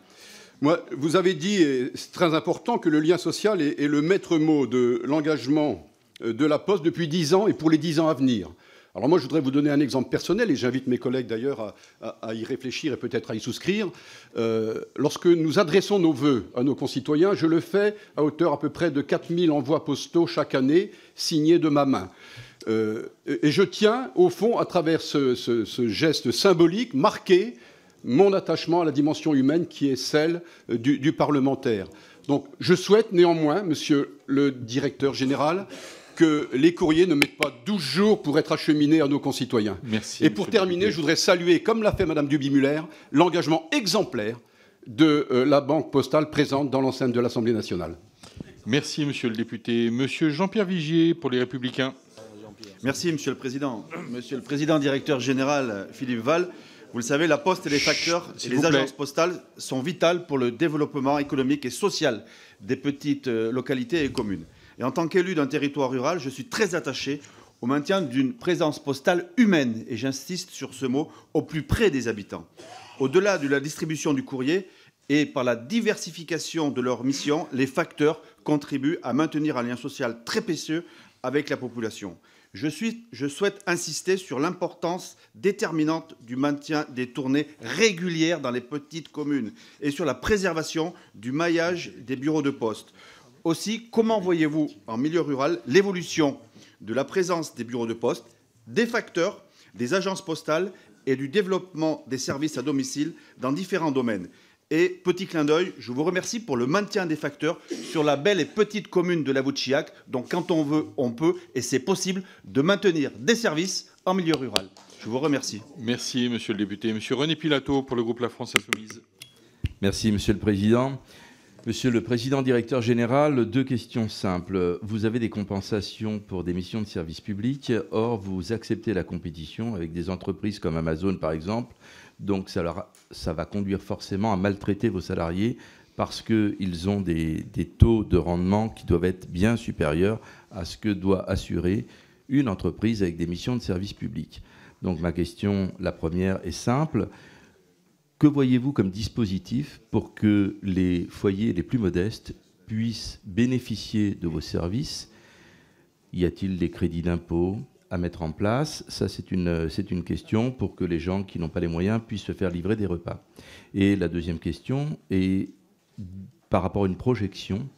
Moi, vous avez dit, et c'est très important, que le lien social est le maître mot de l'engagement de la Poste depuis 10 ans et pour les 10 ans à venir. Alors moi, je voudrais vous donner un exemple personnel, et j'invite mes collègues d'ailleurs à y réfléchir et peut-être à y souscrire. Lorsque nous adressons nos vœux à nos concitoyens, je le fais à hauteur à peu près de 4 000 envois postaux chaque année, signés de ma main. Et je tiens, au fond, à travers ce geste symbolique, marqué mon attachement à la dimension humaine qui est celle du parlementaire. Donc je souhaite néanmoins, monsieur le directeur général, que les courriers ne mettent pas 12 jours pour être acheminés à nos concitoyens. Merci. Et pour terminer, je voudrais saluer, comme l'a fait Mme Duby-Muller, l'engagement exemplaire de la Banque postale présente dans l'enceinte de l'Assemblée nationale. Merci, monsieur le député. Monsieur Jean-Pierre Vigier, pour les Républicains. Merci, monsieur le président. Monsieur le président, directeur général Philippe Val, vous le savez, la Poste et les facteurs et les agences postales sont vitales pour le développement économique et social des petites localités et communes. Et en tant qu'élu d'un territoire rural, je suis très attaché au maintien d'une présence postale humaine, et j'insiste sur ce mot, au plus près des habitants. Au-delà de la distribution du courrier et par la diversification de leurs missions, les facteurs contribuent à maintenir un lien social très précieux avec la population. Je souhaite insister sur l'importance déterminante du maintien des tournées régulières dans les petites communes et sur la préservation du maillage des bureaux de poste. Aussi, comment voyez-vous en milieu rural l'évolution de la présence des bureaux de poste, des facteurs, des agences postales et du développement des services à domicile dans différents domaines? Et petit clin d'œil, je vous remercie pour le maintien des facteurs sur la belle et petite commune de la Vouchiac. Donc quand on veut, on peut, et c'est possible de maintenir des services en milieu rural. Je vous remercie. Merci, monsieur le député. Monsieur René Pilato, pour le groupe La France Insoumise. Merci, monsieur le président. Monsieur le président directeur général, 2 questions simples. Vous avez des compensations pour des missions de service public, or vous acceptez la compétition avec des entreprises comme Amazon par exemple, donc ça va conduire forcément à maltraiter vos salariés parce qu'ils ont des taux de rendement qui doivent être bien supérieurs à ce que doit assurer une entreprise avec des missions de service public. Donc ma question, la première, est simple. Que voyez-vous comme dispositif pour que les foyers les plus modestes puissent bénéficier de vos services? Y a-t-il des crédits d'impôt à mettre en place? Ça, c'est une question pour que les gens qui n'ont pas les moyens puissent se faire livrer des repas. Et la deuxième question est par rapport à une projection.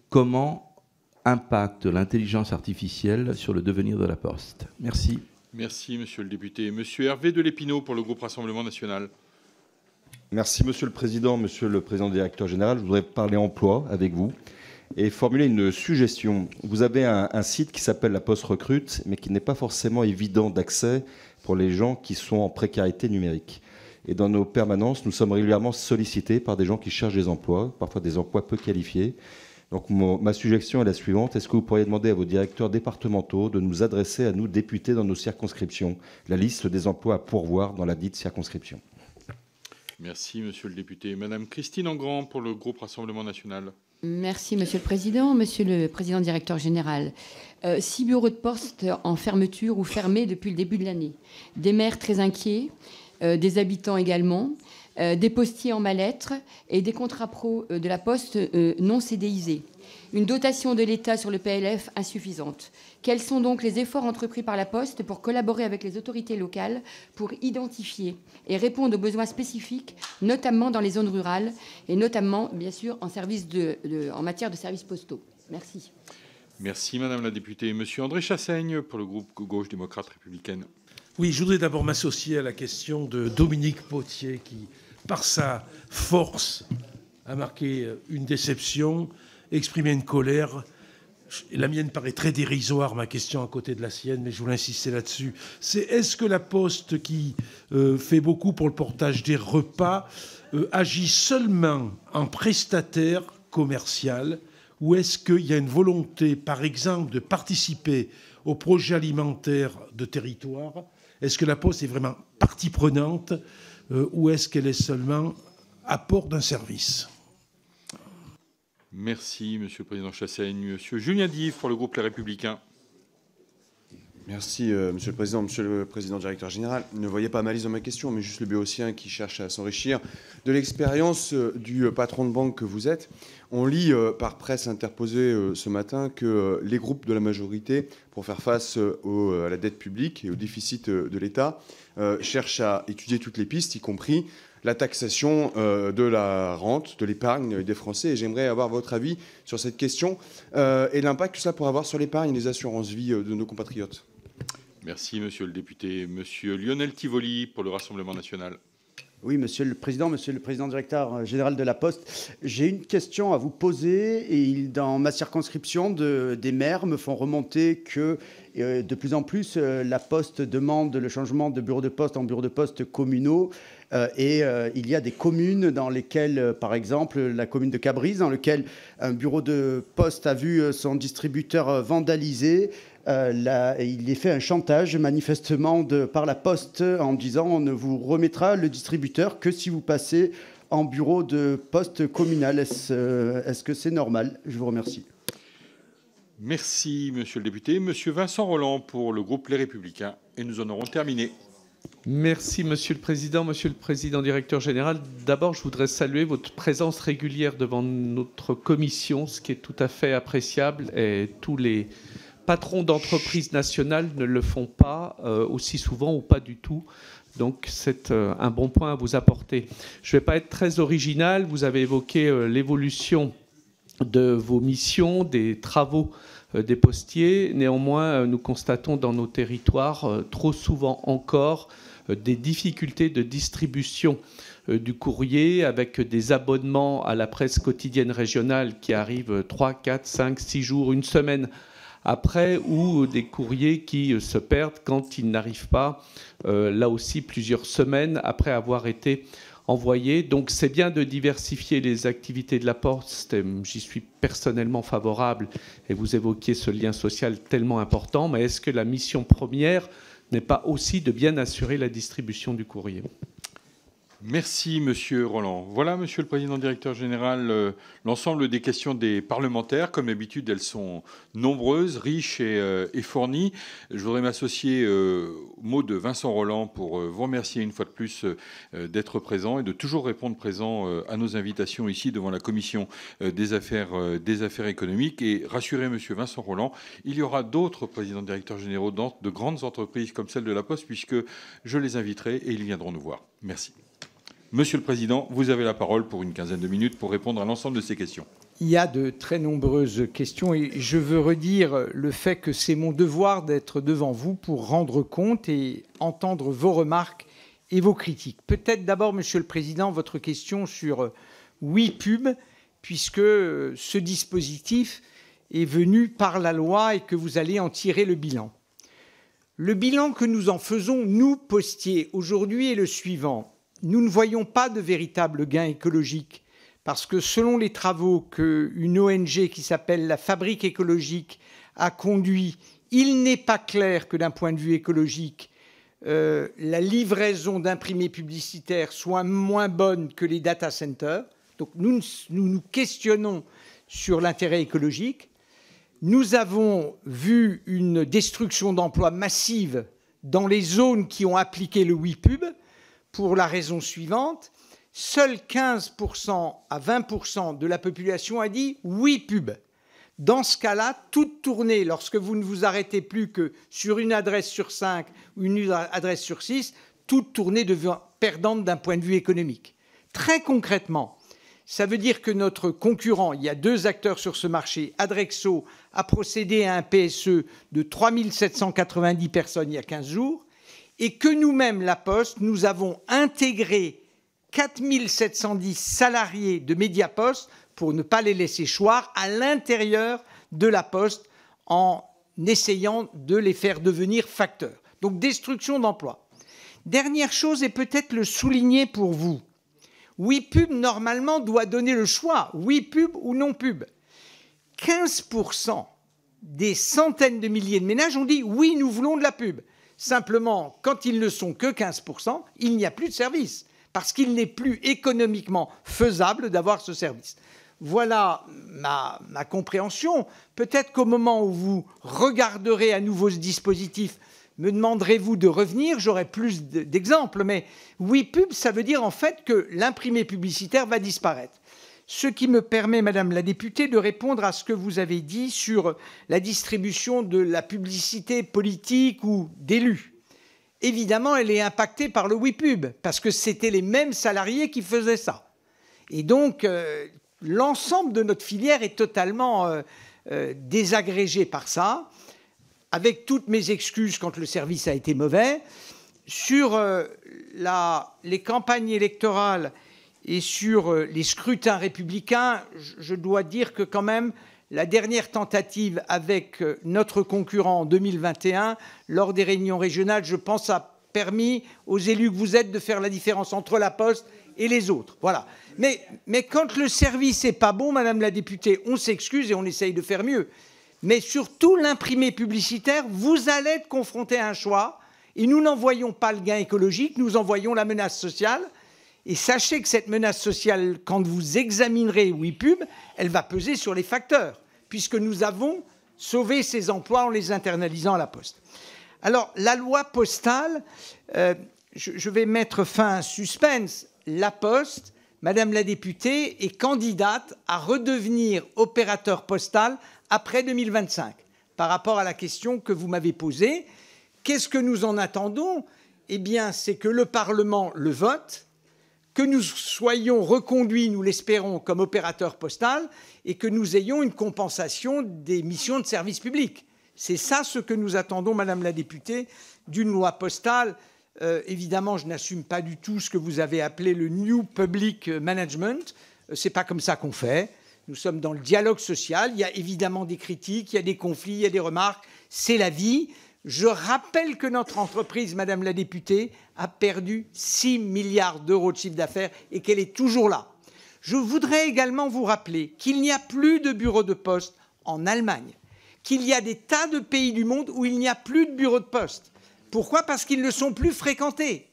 Comment impacte l'intelligence artificielle sur le devenir de la Poste? Merci. Merci, monsieur le député. Monsieur Hervé de Lépinot pour le groupe Rassemblement national. Merci, monsieur le président directeur général. Je voudrais parler emploi avec vous et formuler une suggestion. Vous avez un site qui s'appelle La Poste Recrute, mais qui n'est pas forcément évident d'accès pour les gens qui sont en précarité numérique. Et dans nos permanences, nous sommes régulièrement sollicités par des gens qui cherchent des emplois, parfois des emplois peu qualifiés. Donc ma suggestion est la suivante. Est-ce que vous pourriez demander à vos directeurs départementaux de nous adresser à nous, députés, dans nos circonscriptions, la liste des emplois à pourvoir dans la dite circonscription? Merci, monsieur le député. Madame Christine Engrand pour le groupe Rassemblement national. Merci, monsieur le président directeur général. 6 bureaux de poste en fermeture ou fermés depuis le début de l'année. Des maires très inquiets, des habitants également, des postiers en mal-être et des contrats pro de la Poste non CDIsés. Une dotation de l'État sur le PLF insuffisante. Quels sont donc les efforts entrepris par la Poste pour collaborer avec les autorités locales pour identifier et répondre aux besoins spécifiques, notamment dans les zones rurales et notamment, bien sûr, en matière de services postaux? Merci. Merci, madame la députée. Monsieur André Chassaigne pour le groupe Gauche démocrate républicaine. Oui, je voudrais d'abord m'associer à la question de Dominique Potier qui, par sa force, a marqué une déception, exprimé une colère. La mienne paraît très dérisoire, ma question à côté de la sienne, mais je voulais insister là-dessus. C'est est-ce que la Poste, qui fait beaucoup pour le portage des repas, agit seulement en prestataire commercial, ou est-ce qu'il y a une volonté, par exemple, de participer au projet alimentaire de territoire? Est-ce que la Poste est vraiment partie prenante, ou est-ce qu'elle est seulement apport d'un service? Merci, monsieur le président Chassaigne. Monsieur Julien Dive pour le groupe Les Républicains. Merci, monsieur le président directeur général. Ne voyez pas malice dans ma question, mais juste le béotien qui cherche à s'enrichir de l'expérience du patron de banque que vous êtes. On lit par presse interposée ce matin que les groupes de la majorité, pour faire face à la dette publique et au déficit de l'État, cherchent à étudier toutes les pistes, y compris la taxation de la rente, de l'épargne des Français. Et j'aimerais avoir votre avis sur cette question et l'impact que cela pourrait avoir sur l'épargne et les assurances-vie de nos compatriotes. Merci, monsieur le député. Monsieur Lionel Tivoli pour le Rassemblement national. Oui, monsieur le président directeur général de la Poste, j'ai une question à vous poser. Et dans ma circonscription, des maires me font remonter que de plus en plus, la Poste demande le changement de bureau de poste en bureau de poste communaux. Il y a des communes dans lesquelles, par exemple, la commune de Cabris, dans laquelle un bureau de poste a vu son distributeur vandalisé. Il est fait un chantage manifestement par la Poste en disant on ne vous remettra le distributeur que si vous passez en bureau de poste communal. Est-ce que c'est normal? Je vous remercie. Merci, monsieur le député. Monsieur Vincent Rolland pour le groupe Les Républicains. Et nous en aurons terminé. Merci, monsieur le président directeur général. D'abord, je voudrais saluer votre présence régulière devant notre commission, ce qui est tout à fait appréciable. Et tous les patrons d'entreprises nationales ne le font pas aussi souvent ou pas du tout. Donc, c'est un bon point à vous apporter. Je ne vais pas être très original. Vous avez évoqué l'évolution de vos missions, des travaux des postiers. Néanmoins, nous constatons dans nos territoires trop souvent encore des difficultés de distribution du courrier avec des abonnements à la presse quotidienne régionale qui arrivent 3, 4, 5, 6 jours, une semaine après, ou des courriers qui se perdent quand ils n'arrivent pas, là aussi plusieurs semaines après avoir été envoyés. Donc c'est bien de diversifier les activités de la Poste, j'y suis personnellement favorable, et vous évoquiez ce lien social tellement important, mais est-ce que la mission première n'est pas aussi de bien assurer la distribution du courrier? Merci, Monsieur Roland. Voilà, Monsieur le Président directeur général, l'ensemble des questions des parlementaires. Comme d'habitude, elles sont nombreuses, riches et fournies. Je voudrais m'associer aux mots de Vincent Roland pour vous remercier une fois de plus d'être présent et de toujours répondre présent à nos invitations ici devant la Commission des affaires économiques. Et rassurer Monsieur Vincent Roland, il y aura d'autres présidents directeurs généraux de grandes entreprises comme celle de La Poste, puisque je les inviterai et ils viendront nous voir. Merci. Monsieur le Président, vous avez la parole pour une quinzaine de minutes pour répondre à l'ensemble de ces questions. Il y a de très nombreuses questions et je veux redire le fait que c'est mon devoir d'être devant vous pour rendre compte et entendre vos remarques et vos critiques. Peut-être d'abord, Monsieur le Président, votre question sur WePub, puisque ce dispositif est venu par la loi et que vous allez en tirer le bilan. Le bilan que nous en faisons, nous, postiers, aujourd'hui est le suivant. Nous ne voyons pas de véritable gain écologique parce que selon les travaux qu'une ONG qui s'appelle la Fabrique écologique a conduit, il n'est pas clair que d'un point de vue écologique, la livraison d'imprimés publicitaires soit moins bonne que les data centers. Donc nous questionnons sur l'intérêt écologique. Nous avons vu une destruction d'emplois massive dans les zones qui ont appliqué le WePub. Pour la raison suivante, seuls 15% à 20% de la population a dit « oui, pub ». Dans ce cas-là, toute tournée, lorsque vous ne vous arrêtez plus que sur une adresse sur 5 ou une adresse sur 6, toute tournée devient perdante d'un point de vue économique. Très concrètement, ça veut dire que notre concurrent, il y a 2 acteurs sur ce marché, Adrexo a procédé à un PSE de 3 790 personnes il y a 15 jours, et que nous-mêmes, La Poste, nous avons intégré 4 710 salariés de Mediapost pour ne pas les laisser choir à l'intérieur de La Poste en essayant de les faire devenir facteurs. Donc destruction d'emplois. Dernière chose, et peut-être le souligner pour vous, WePub, normalement, doit donner le choix, WePub ou non pub. 15% des centaines de milliers de ménages ont dit « oui, nous voulons de la pub ». Simplement, quand ils ne sont que 15%, il n'y a plus de service, parce qu'il n'est plus économiquement faisable d'avoir ce service. Voilà ma compréhension. Peut-être qu'au moment où vous regarderez à nouveau ce dispositif, me demanderez-vous de revenir, j'aurai plus d'exemples, mais WePub, ça veut dire en fait que l'imprimé publicitaire va disparaître. Ce qui me permet, Madame la députée, de répondre à ce que vous avez dit sur la distribution de la publicité politique ou d'élus. Évidemment, elle est impactée par le WePub, parce que c'était les mêmes salariés qui faisaient ça. Et donc, l'ensemble de notre filière est totalement désagrégé par ça, avec toutes mes excuses quand le service a été mauvais. Sur les campagnes électorales et sur les scrutins républicains, je dois dire que quand même, la dernière tentative avec notre concurrent en 2021, lors des réunions régionales, je pense, a permis aux élus que vous êtes de faire la différence entre La Poste et les autres. Voilà. Mais quand le service n'est pas bon, Madame la députée, on s'excuse et on essaye de faire mieux. Mais surtout, l'imprimé publicitaire, vous allez être confronté à un choix et nous n'en voyons pas le gain écologique, nous en voyons la menace sociale. Et sachez que cette menace sociale, quand vous examinerez WePub, elle va peser sur les facteurs, puisque nous avons sauvé ces emplois en les internalisant à La Poste. Alors, la loi postale, je vais mettre fin à un suspense. La Poste, Madame la députée, est candidate à redevenir opérateur postal après 2025. Par rapport à la question que vous m'avez posée, qu'est-ce que nous en attendons? Eh bien, c'est que le Parlement le vote, que nous soyons reconduits, nous l'espérons, comme opérateur postal et que nous ayons une compensation des missions de service public. C'est ça ce que nous attendons, Madame la députée, d'une loi postale. Évidemment, je n'assume pas du tout ce que vous avez appelé le New Public Management. Ce n'est pas comme ça qu'on fait. Nous sommes dans le dialogue social. Il y a évidemment des critiques, il y a des conflits, il y a des remarques. C'est la vie. Je rappelle que notre entreprise, Madame la députée, a perdu 6 milliards d'euros de chiffre d'affaires et qu'elle est toujours là. Je voudrais également vous rappeler qu'il n'y a plus de bureaux de poste en Allemagne, qu'il y a des tas de pays du monde où il n'y a plus de bureaux de poste. Pourquoi? Parce qu'ils ne sont plus fréquentés.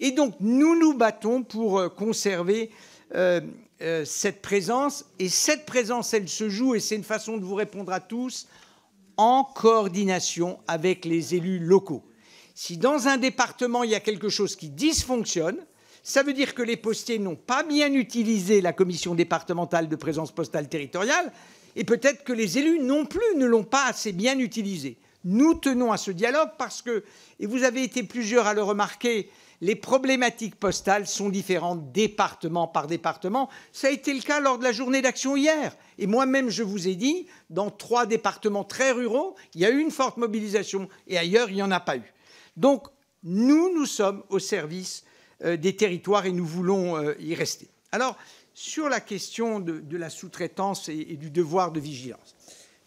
Et donc, nous nous battons pour conserver cette présence. Et cette présence, elle se joue, et c'est une façon de vous répondre à tous, en coordination avec les élus locaux. Si dans un département, il y a quelque chose qui dysfonctionne, ça veut dire que les postiers n'ont pas bien utilisé la commission départementale de présence postale territoriale, et peut-être que les élus non plus ne l'ont pas assez bien utilisé. Nous tenons à ce dialogue parce que, et vous avez été plusieurs à le remarquer, les problématiques postales sont différentes département par département. Ça a été le cas lors de la journée d'action hier. Et moi-même, je vous ai dit, dans 3 départements très ruraux, il y a eu une forte mobilisation et ailleurs, il n'y en a pas eu. Donc, nous sommes au service des territoires et nous voulons y rester. Alors, sur la question de la sous-traitance et du devoir de vigilance,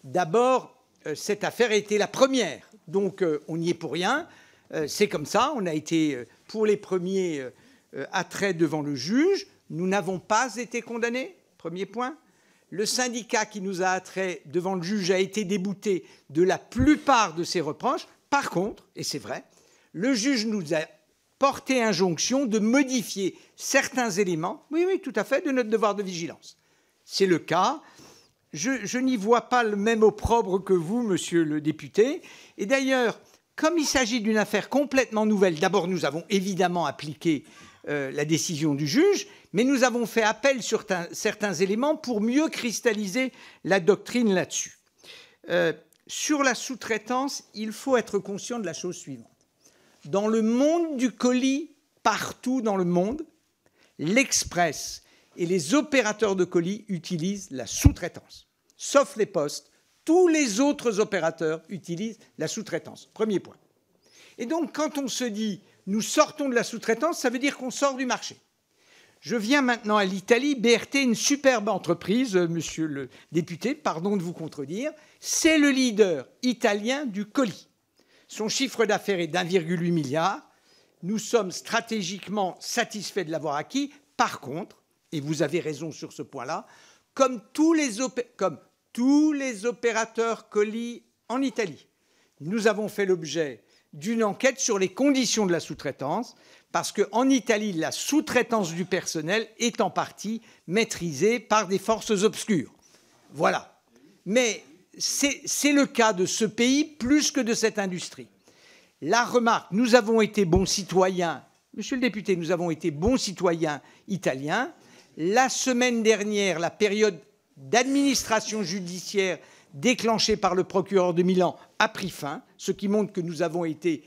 d'abord, cette affaire a été la première. Donc, on n'y est pour rien. C'est comme ça. On a été pour les premiers attraits devant le juge. Nous n'avons pas été condamnés, premier point. Le syndicat qui nous a attraits devant le juge a été débouté de la plupart de ses reproches. Par contre, et c'est vrai, le juge nous a porté injonction de modifier certains éléments, oui, tout à fait, de notre devoir de vigilance. C'est le cas. Je n'y vois pas le même opprobre que vous, monsieur le député. Et d'ailleurs, comme il s'agit d'une affaire complètement nouvelle, d'abord, nous avons évidemment appliqué la décision du juge, mais nous avons fait appel sur certains éléments pour mieux cristalliser la doctrine là-dessus. Sur la sous-traitance, il faut être conscient de la chose suivante. Dans le monde du colis, partout dans le monde, l'Express et les opérateurs de colis utilisent la sous-traitance. Sauf les postes, tous les autres opérateurs utilisent la sous-traitance. Premier point. Et donc, quand on se dit « nous sortons de la sous-traitance », ça veut dire qu'on sort du marché. Je viens maintenant à l'Italie. BRT, une superbe entreprise, monsieur le député, pardon de vous contredire, c'est le leader italien du colis. Son chiffre d'affaires est d'1,8 milliard. Nous sommes stratégiquement satisfaits de l'avoir acquis. Par contre, et vous avez raison sur ce point-là, comme tous les opérateurs colis en Italie, nous avons fait l'objet d'une enquête sur les conditions de la sous-traitance, parce qu'en Italie, la sous-traitance du personnel est en partie maîtrisée par des forces obscures. Voilà. Mais c'est le cas de ce pays plus que de cette industrie. La remarque, nous avons été bons citoyens, monsieur le député, nous avons été bons citoyens italiens. La semaine dernière, la période d'administration judiciaire déclenchée par le procureur de Milan a pris fin, ce qui montre que nous avons été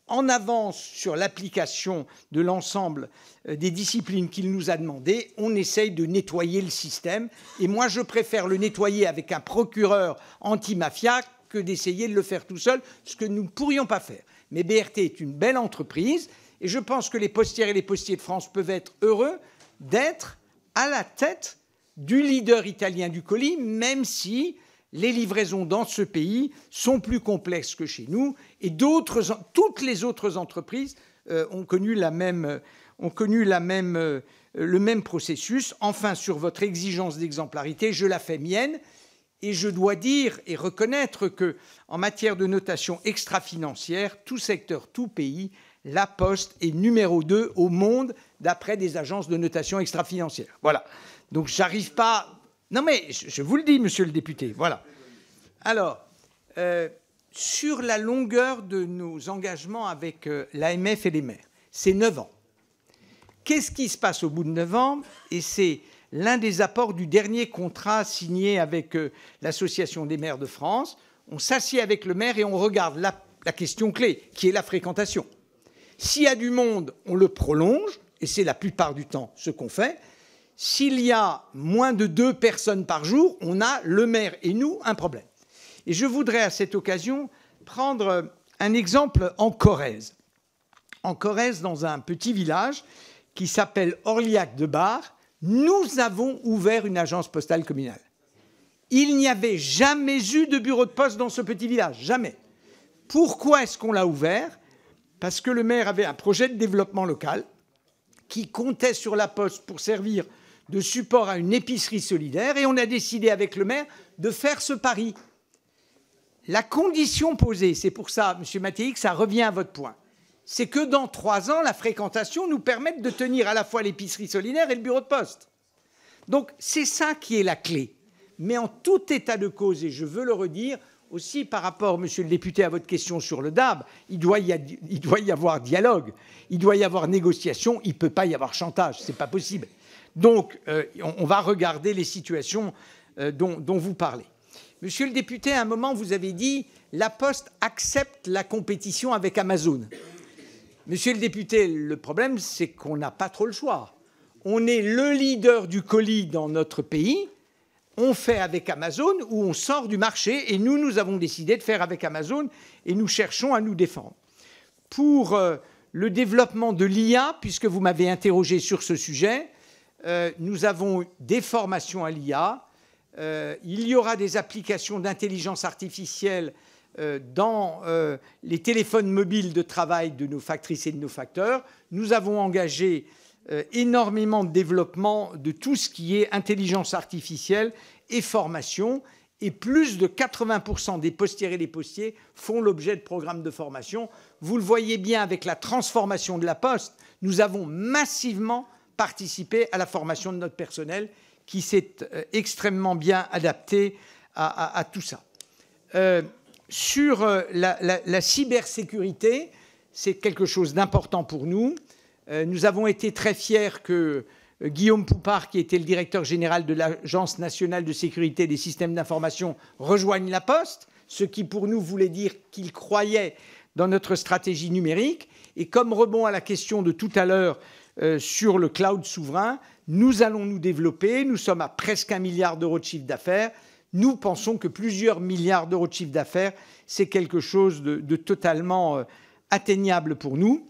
en avance sur l'application de l'ensemble des disciplines qu'il nous a demandées. On essaye de nettoyer le système. Et moi, je préfère le nettoyer avec un procureur anti-mafia que d'essayer de le faire tout seul, ce que nous ne pourrions pas faire. Mais BRT est une belle entreprise et je pense que les postières et les postiers de France peuvent être heureux d'être à la tête du leader italien du colis, même si les livraisons dans ce pays sont plus complexes que chez nous et toutes les autres entreprises ont connu le même processus. Enfin, sur votre exigence d'exemplarité, je la fais mienne et je dois dire et reconnaître qu'en matière de notation extra-financière, tout secteur, tout pays, la Poste est numéro 2 au monde d'après des agences de notation extra-financière. Voilà. Donc, j'arrive pas... Non, mais je vous le dis, monsieur le député. Voilà. Alors, sur la longueur de nos engagements avec l'AMF et les maires, c'est 9 ans. Qu'est-ce qui se passe au bout de 9 ans? Et c'est l'un des apports du dernier contrat signé avec l'Association des maires de France. On s'assied avec le maire et on regarde la question clé, qui est la fréquentation. S'il y a du monde, on le prolonge, et c'est la plupart du temps ce qu'on fait. S'il y a moins de 2 personnes par jour, on a, le maire et nous, un problème. Et je voudrais à cette occasion prendre un exemple en Corrèze. En Corrèze, dans un petit village qui s'appelle Orliac-de-Bar, nous avons ouvert une agence postale communale. Il n'y avait jamais eu de bureau de poste dans ce petit village, jamais. Pourquoi est-ce qu'on l'a ouvert? Parce que le maire avait un projet de développement local qui comptait sur la Poste pour servir de support à une épicerie solidaire, et on a décidé avec le maire de faire ce pari. La condition posée, c'est pour ça, M. Mattéi, que ça revient à votre point, c'est que dans 3 ans, la fréquentation nous permette de tenir à la fois l'épicerie solidaire et le bureau de poste. Donc c'est ça qui est la clé. Mais en tout état de cause, et je veux le redire, aussi par rapport, monsieur le député, à votre question sur le DAB, il doit y avoir dialogue, il doit y avoir négociation, il ne peut pas y avoir chantage, ce n'est pas possible. Donc on va regarder les situations dont vous parlez. Monsieur le député, à un moment, vous avez dit « La Poste accepte la compétition avec Amazon ». Monsieur le député, le problème, c'est qu'on n'a pas trop le choix. On est le leader du colis dans notre pays. On fait avec Amazon ou on sort du marché. Et nous avons décidé de faire avec Amazon et nous cherchons à nous défendre. Pour le développement de l'IA, puisque vous m'avez interrogé sur ce sujet, nous avons des formations à l'IA. Il y aura des applications d'intelligence artificielle dans les téléphones mobiles de travail de nos factrices et de nos facteurs. Nous avons engagé énormément de développement de tout ce qui est intelligence artificielle et formation. Et plus de 80% des postières et des postiers font l'objet de programmes de formation. Vous le voyez bien avec la transformation de la Poste, nous avons massivement participé à la formation de notre personnel qui s'est extrêmement bien adapté à tout ça. Sur la cybersécurité, c'est quelque chose d'important pour nous. Nous avons été très fiers que Guillaume Poupard, qui était le directeur général de l'Agence nationale de sécurité des systèmes d'information, rejoigne la Poste, ce qui pour nous voulait dire qu'il croyait dans notre stratégie numérique. Et comme rebond à la question de tout à l'heure sur le cloud souverain, nous allons nous développer. Nous sommes à presque 1 milliard d'euros de chiffre d'affaires. Nous pensons que plusieurs milliards d'euros de chiffre d'affaires, c'est quelque chose de totalement atteignable pour nous.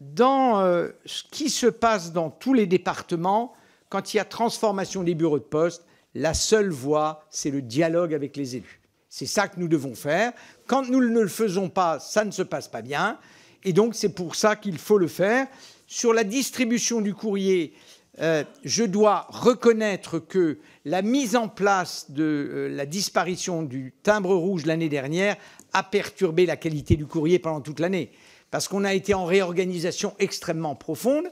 Dans ce qui se passe dans tous les départements, quand il y a transformation des bureaux de poste, la seule voie, c'est le dialogue avec les élus. C'est ça que nous devons faire. Quand nous ne le faisons pas, ça ne se passe pas bien. Et donc, c'est pour ça qu'il faut le faire. Sur la distribution du courrier, je dois reconnaître que la mise en place de la disparition du timbre rouge l'année dernière a perturbé la qualité du courrier pendant toute l'année. Parce qu'on a été en réorganisation extrêmement profonde.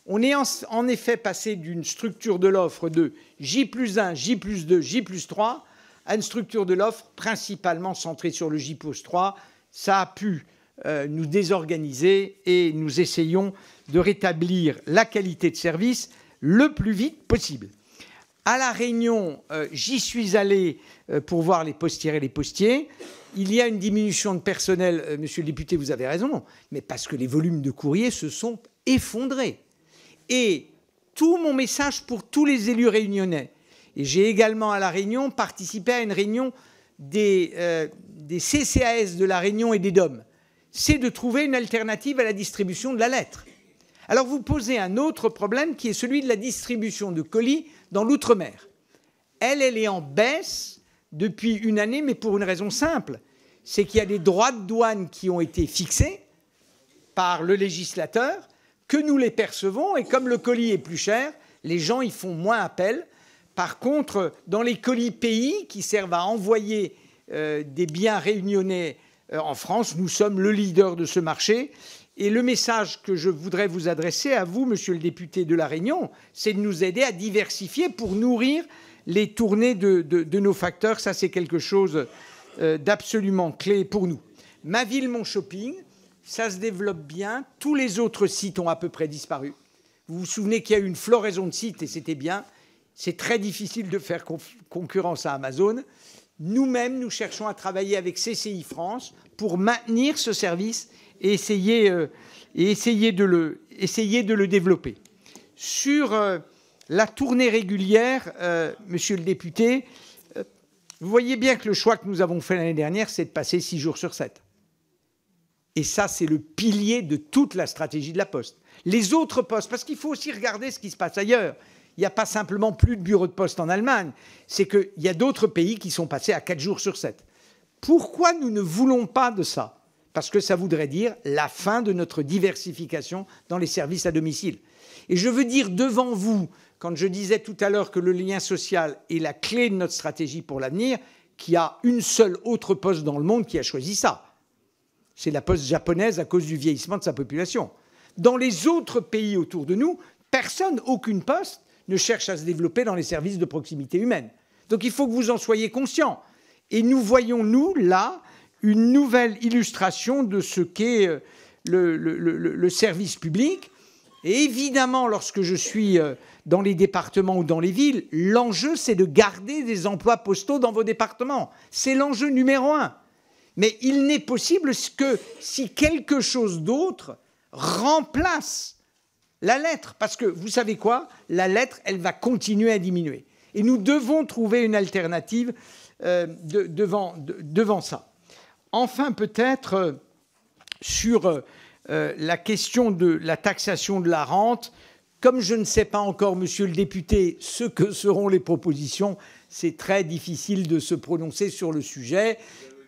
On est en effet passé d'une structure de l'offre de J+1, J+2, J+3 à une structure de l'offre principalement centrée sur le J+3. Ça a pu nous désorganiser et nous essayons de rétablir la qualité de service le plus vite possible. À La Réunion, j'y suis allé pour voir les postières et les postiers. Il y a une diminution de personnel, monsieur le député, vous avez raison, mais parce que les volumes de courrier se sont effondrés. Et tout mon message pour tous les élus réunionnais, et j'ai également à La Réunion participé à une réunion des CCAS de La Réunion et des DOM, c'est de trouver une alternative à la distribution de la lettre. Alors vous posez un autre problème qui est celui de la distribution de colis dans l'outre-mer. Elle est en baisse depuis une année, mais pour une raison simple, c'est qu'il y a des droits de douane qui ont été fixés par le législateur, que nous les percevons, et comme le colis est plus cher, les gens y font moins appel. Par contre, dans les colis pays qui servent à envoyer des biens réunionnais en France, nous sommes le leader de ce marché. Et le message que je voudrais vous adresser à vous, monsieur le député de La Réunion, c'est de nous aider à diversifier pour nourrir les tournées de nos facteurs. Ça, c'est quelque chose d'absolument clé pour nous. Ma ville, mon shopping, ça se développe bien. Tous les autres sites ont à peu près disparu. Vous vous souvenez qu'il y a eu une floraison de sites et c'était bien. C'est très difficile de faire concurrence à Amazon. Nous-mêmes, nous cherchons à travailler avec CCI France pour maintenir ce service et essayer de le développer. Sur la tournée régulière, monsieur le député, vous voyez bien que le choix que nous avons fait l'année dernière, c'est de passer 6 jours sur 7. Et ça, c'est le pilier de toute la stratégie de la Poste. Les autres postes, parce qu'il faut aussi regarder ce qui se passe ailleurs. Il n'y a pas simplement plus de bureaux de poste en Allemagne, c'est qu'il y a d'autres pays qui sont passés à 4 jours sur 7. Pourquoi nous ne voulons pas de ça ? Parce que ça voudrait dire la fin de notre diversification dans les services à domicile. Et je veux dire devant vous, quand je disais tout à l'heure que le lien social est la clé de notre stratégie pour l'avenir, qu'il y a une seule autre poste dans le monde qui a choisi ça. c'est la Poste japonaise à cause du vieillissement de sa population. Dans les autres pays autour de nous, personne, aucune poste, ne cherche à se développer dans les services de proximité humaine. Donc il faut que vous en soyez conscients. Et nous voyons, nous, là, une nouvelle illustration de ce qu'est le service public. Et évidemment, lorsque je suis dans les départements ou dans les villes, l'enjeu, c'est de garder des emplois postaux dans vos départements. C'est l'enjeu numéro 1. Mais il n'est possible que si quelque chose d'autre remplace la lettre. Parce que, vous savez quoi? La lettre, elle va continuer à diminuer. Et nous devons trouver une alternative devant ça. Enfin, peut-être sur la question de la taxation de la rente, comme je ne sais pas encore, monsieur le député, ce que seront les propositions, c'est très difficile de se prononcer sur le sujet.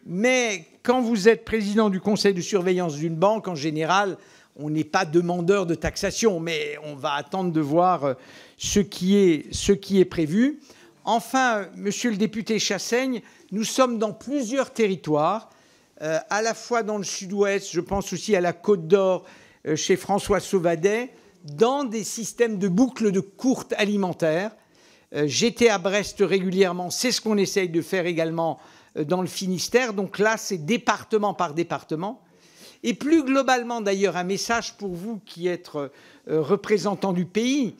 Mais quand vous êtes président du conseil de surveillance d'une banque, en général, on n'est pas demandeur de taxation, mais on va attendre de voir ce qui est prévu. Enfin, monsieur le député Chassaigne, nous sommes dans plusieurs territoires, à la fois dans le sud-ouest, je pense aussi à la Côte d'Or, chez François Sauvadet, dans des systèmes de boucles de courtes alimentaires. J'étais à Brest régulièrement, c'est ce qu'on essaye de faire également dans le Finistère. Donc là, c'est département par département. Et plus globalement, d'ailleurs, un message pour vous qui êtes représentant du pays,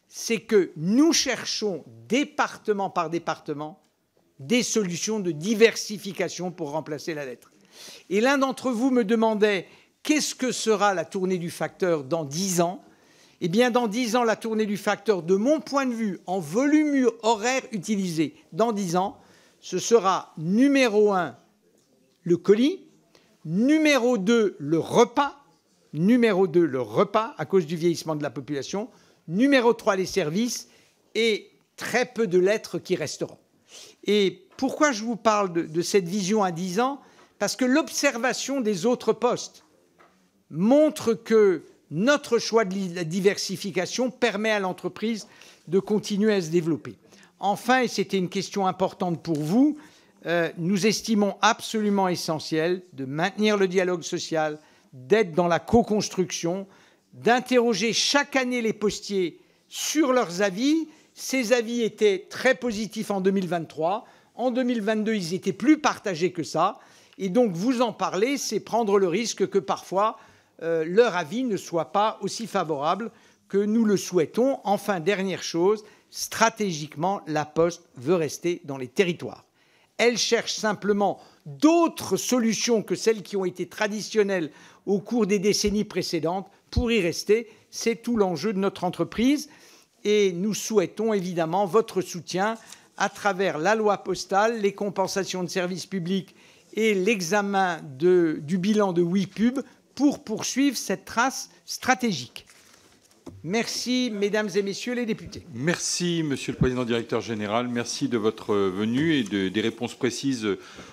c'est que nous cherchons, département par département, des solutions de diversification pour remplacer la lettre. Et l'un d'entre vous me demandait qu'est-ce que sera la tournée du facteur dans 10 ans. Eh bien, dans 10 ans, la tournée du facteur, de mon point de vue, en volume horaire utilisé, dans 10 ans, ce sera numéro 1, le colis, numéro 2, le repas, à cause du vieillissement de la population, numéro 3, les services, et très peu de lettres qui resteront. Et pourquoi je vous parle de cette vision à 10 ans? Parce que l'observation des autres postes montre que notre choix de la diversification permet à l'entreprise de continuer à se développer. Enfin, et c'était une question importante pour vous, nous estimons absolument essentiel de maintenir le dialogue social, d'être dans la co-construction, d'interroger chaque année les postiers sur leurs avis. Ces avis étaient très positifs en 2023. En 2022, ils étaient plus partagés que ça. Et donc, vous en parler, c'est prendre le risque que parfois, leur avis ne soit pas aussi favorable que nous le souhaitons. Enfin, dernière chose, stratégiquement, la Poste veut rester dans les territoires. Elle cherche simplement d'autres solutions que celles qui ont été traditionnelles au cours des décennies précédentes pour y rester. C'est tout l'enjeu de notre entreprise. Et nous souhaitons évidemment votre soutien à travers la loi postale, les compensations de services publics et l'examen du bilan de WePub pour poursuivre cette trace stratégique. Merci, mesdames et messieurs les députés. Merci, monsieur le président directeur général. Merci de votre venue et des réponses précises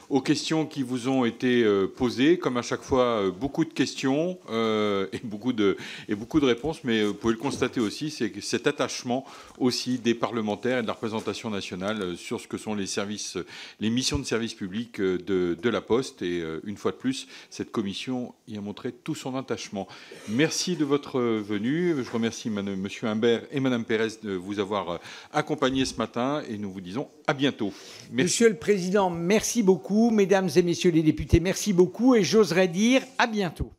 aux questions qui vous ont été posées. Comme à chaque fois, beaucoup de questions et beaucoup de réponses. Mais vous pouvez le constater aussi, c'est que cet attachement aussi des parlementaires et de la représentation nationale sur ce que sont les missions de service public de la Poste. Et une fois de plus, cette commission y a montré tout son attachement. Merci de votre venue. Je remercie monsieur Imbert et madame Pérez de vous avoir accompagné ce matin et nous vous disons à bientôt. Merci. Monsieur le Président, merci beaucoup. Mesdames et messieurs les députés, merci beaucoup et j'oserais dire à bientôt.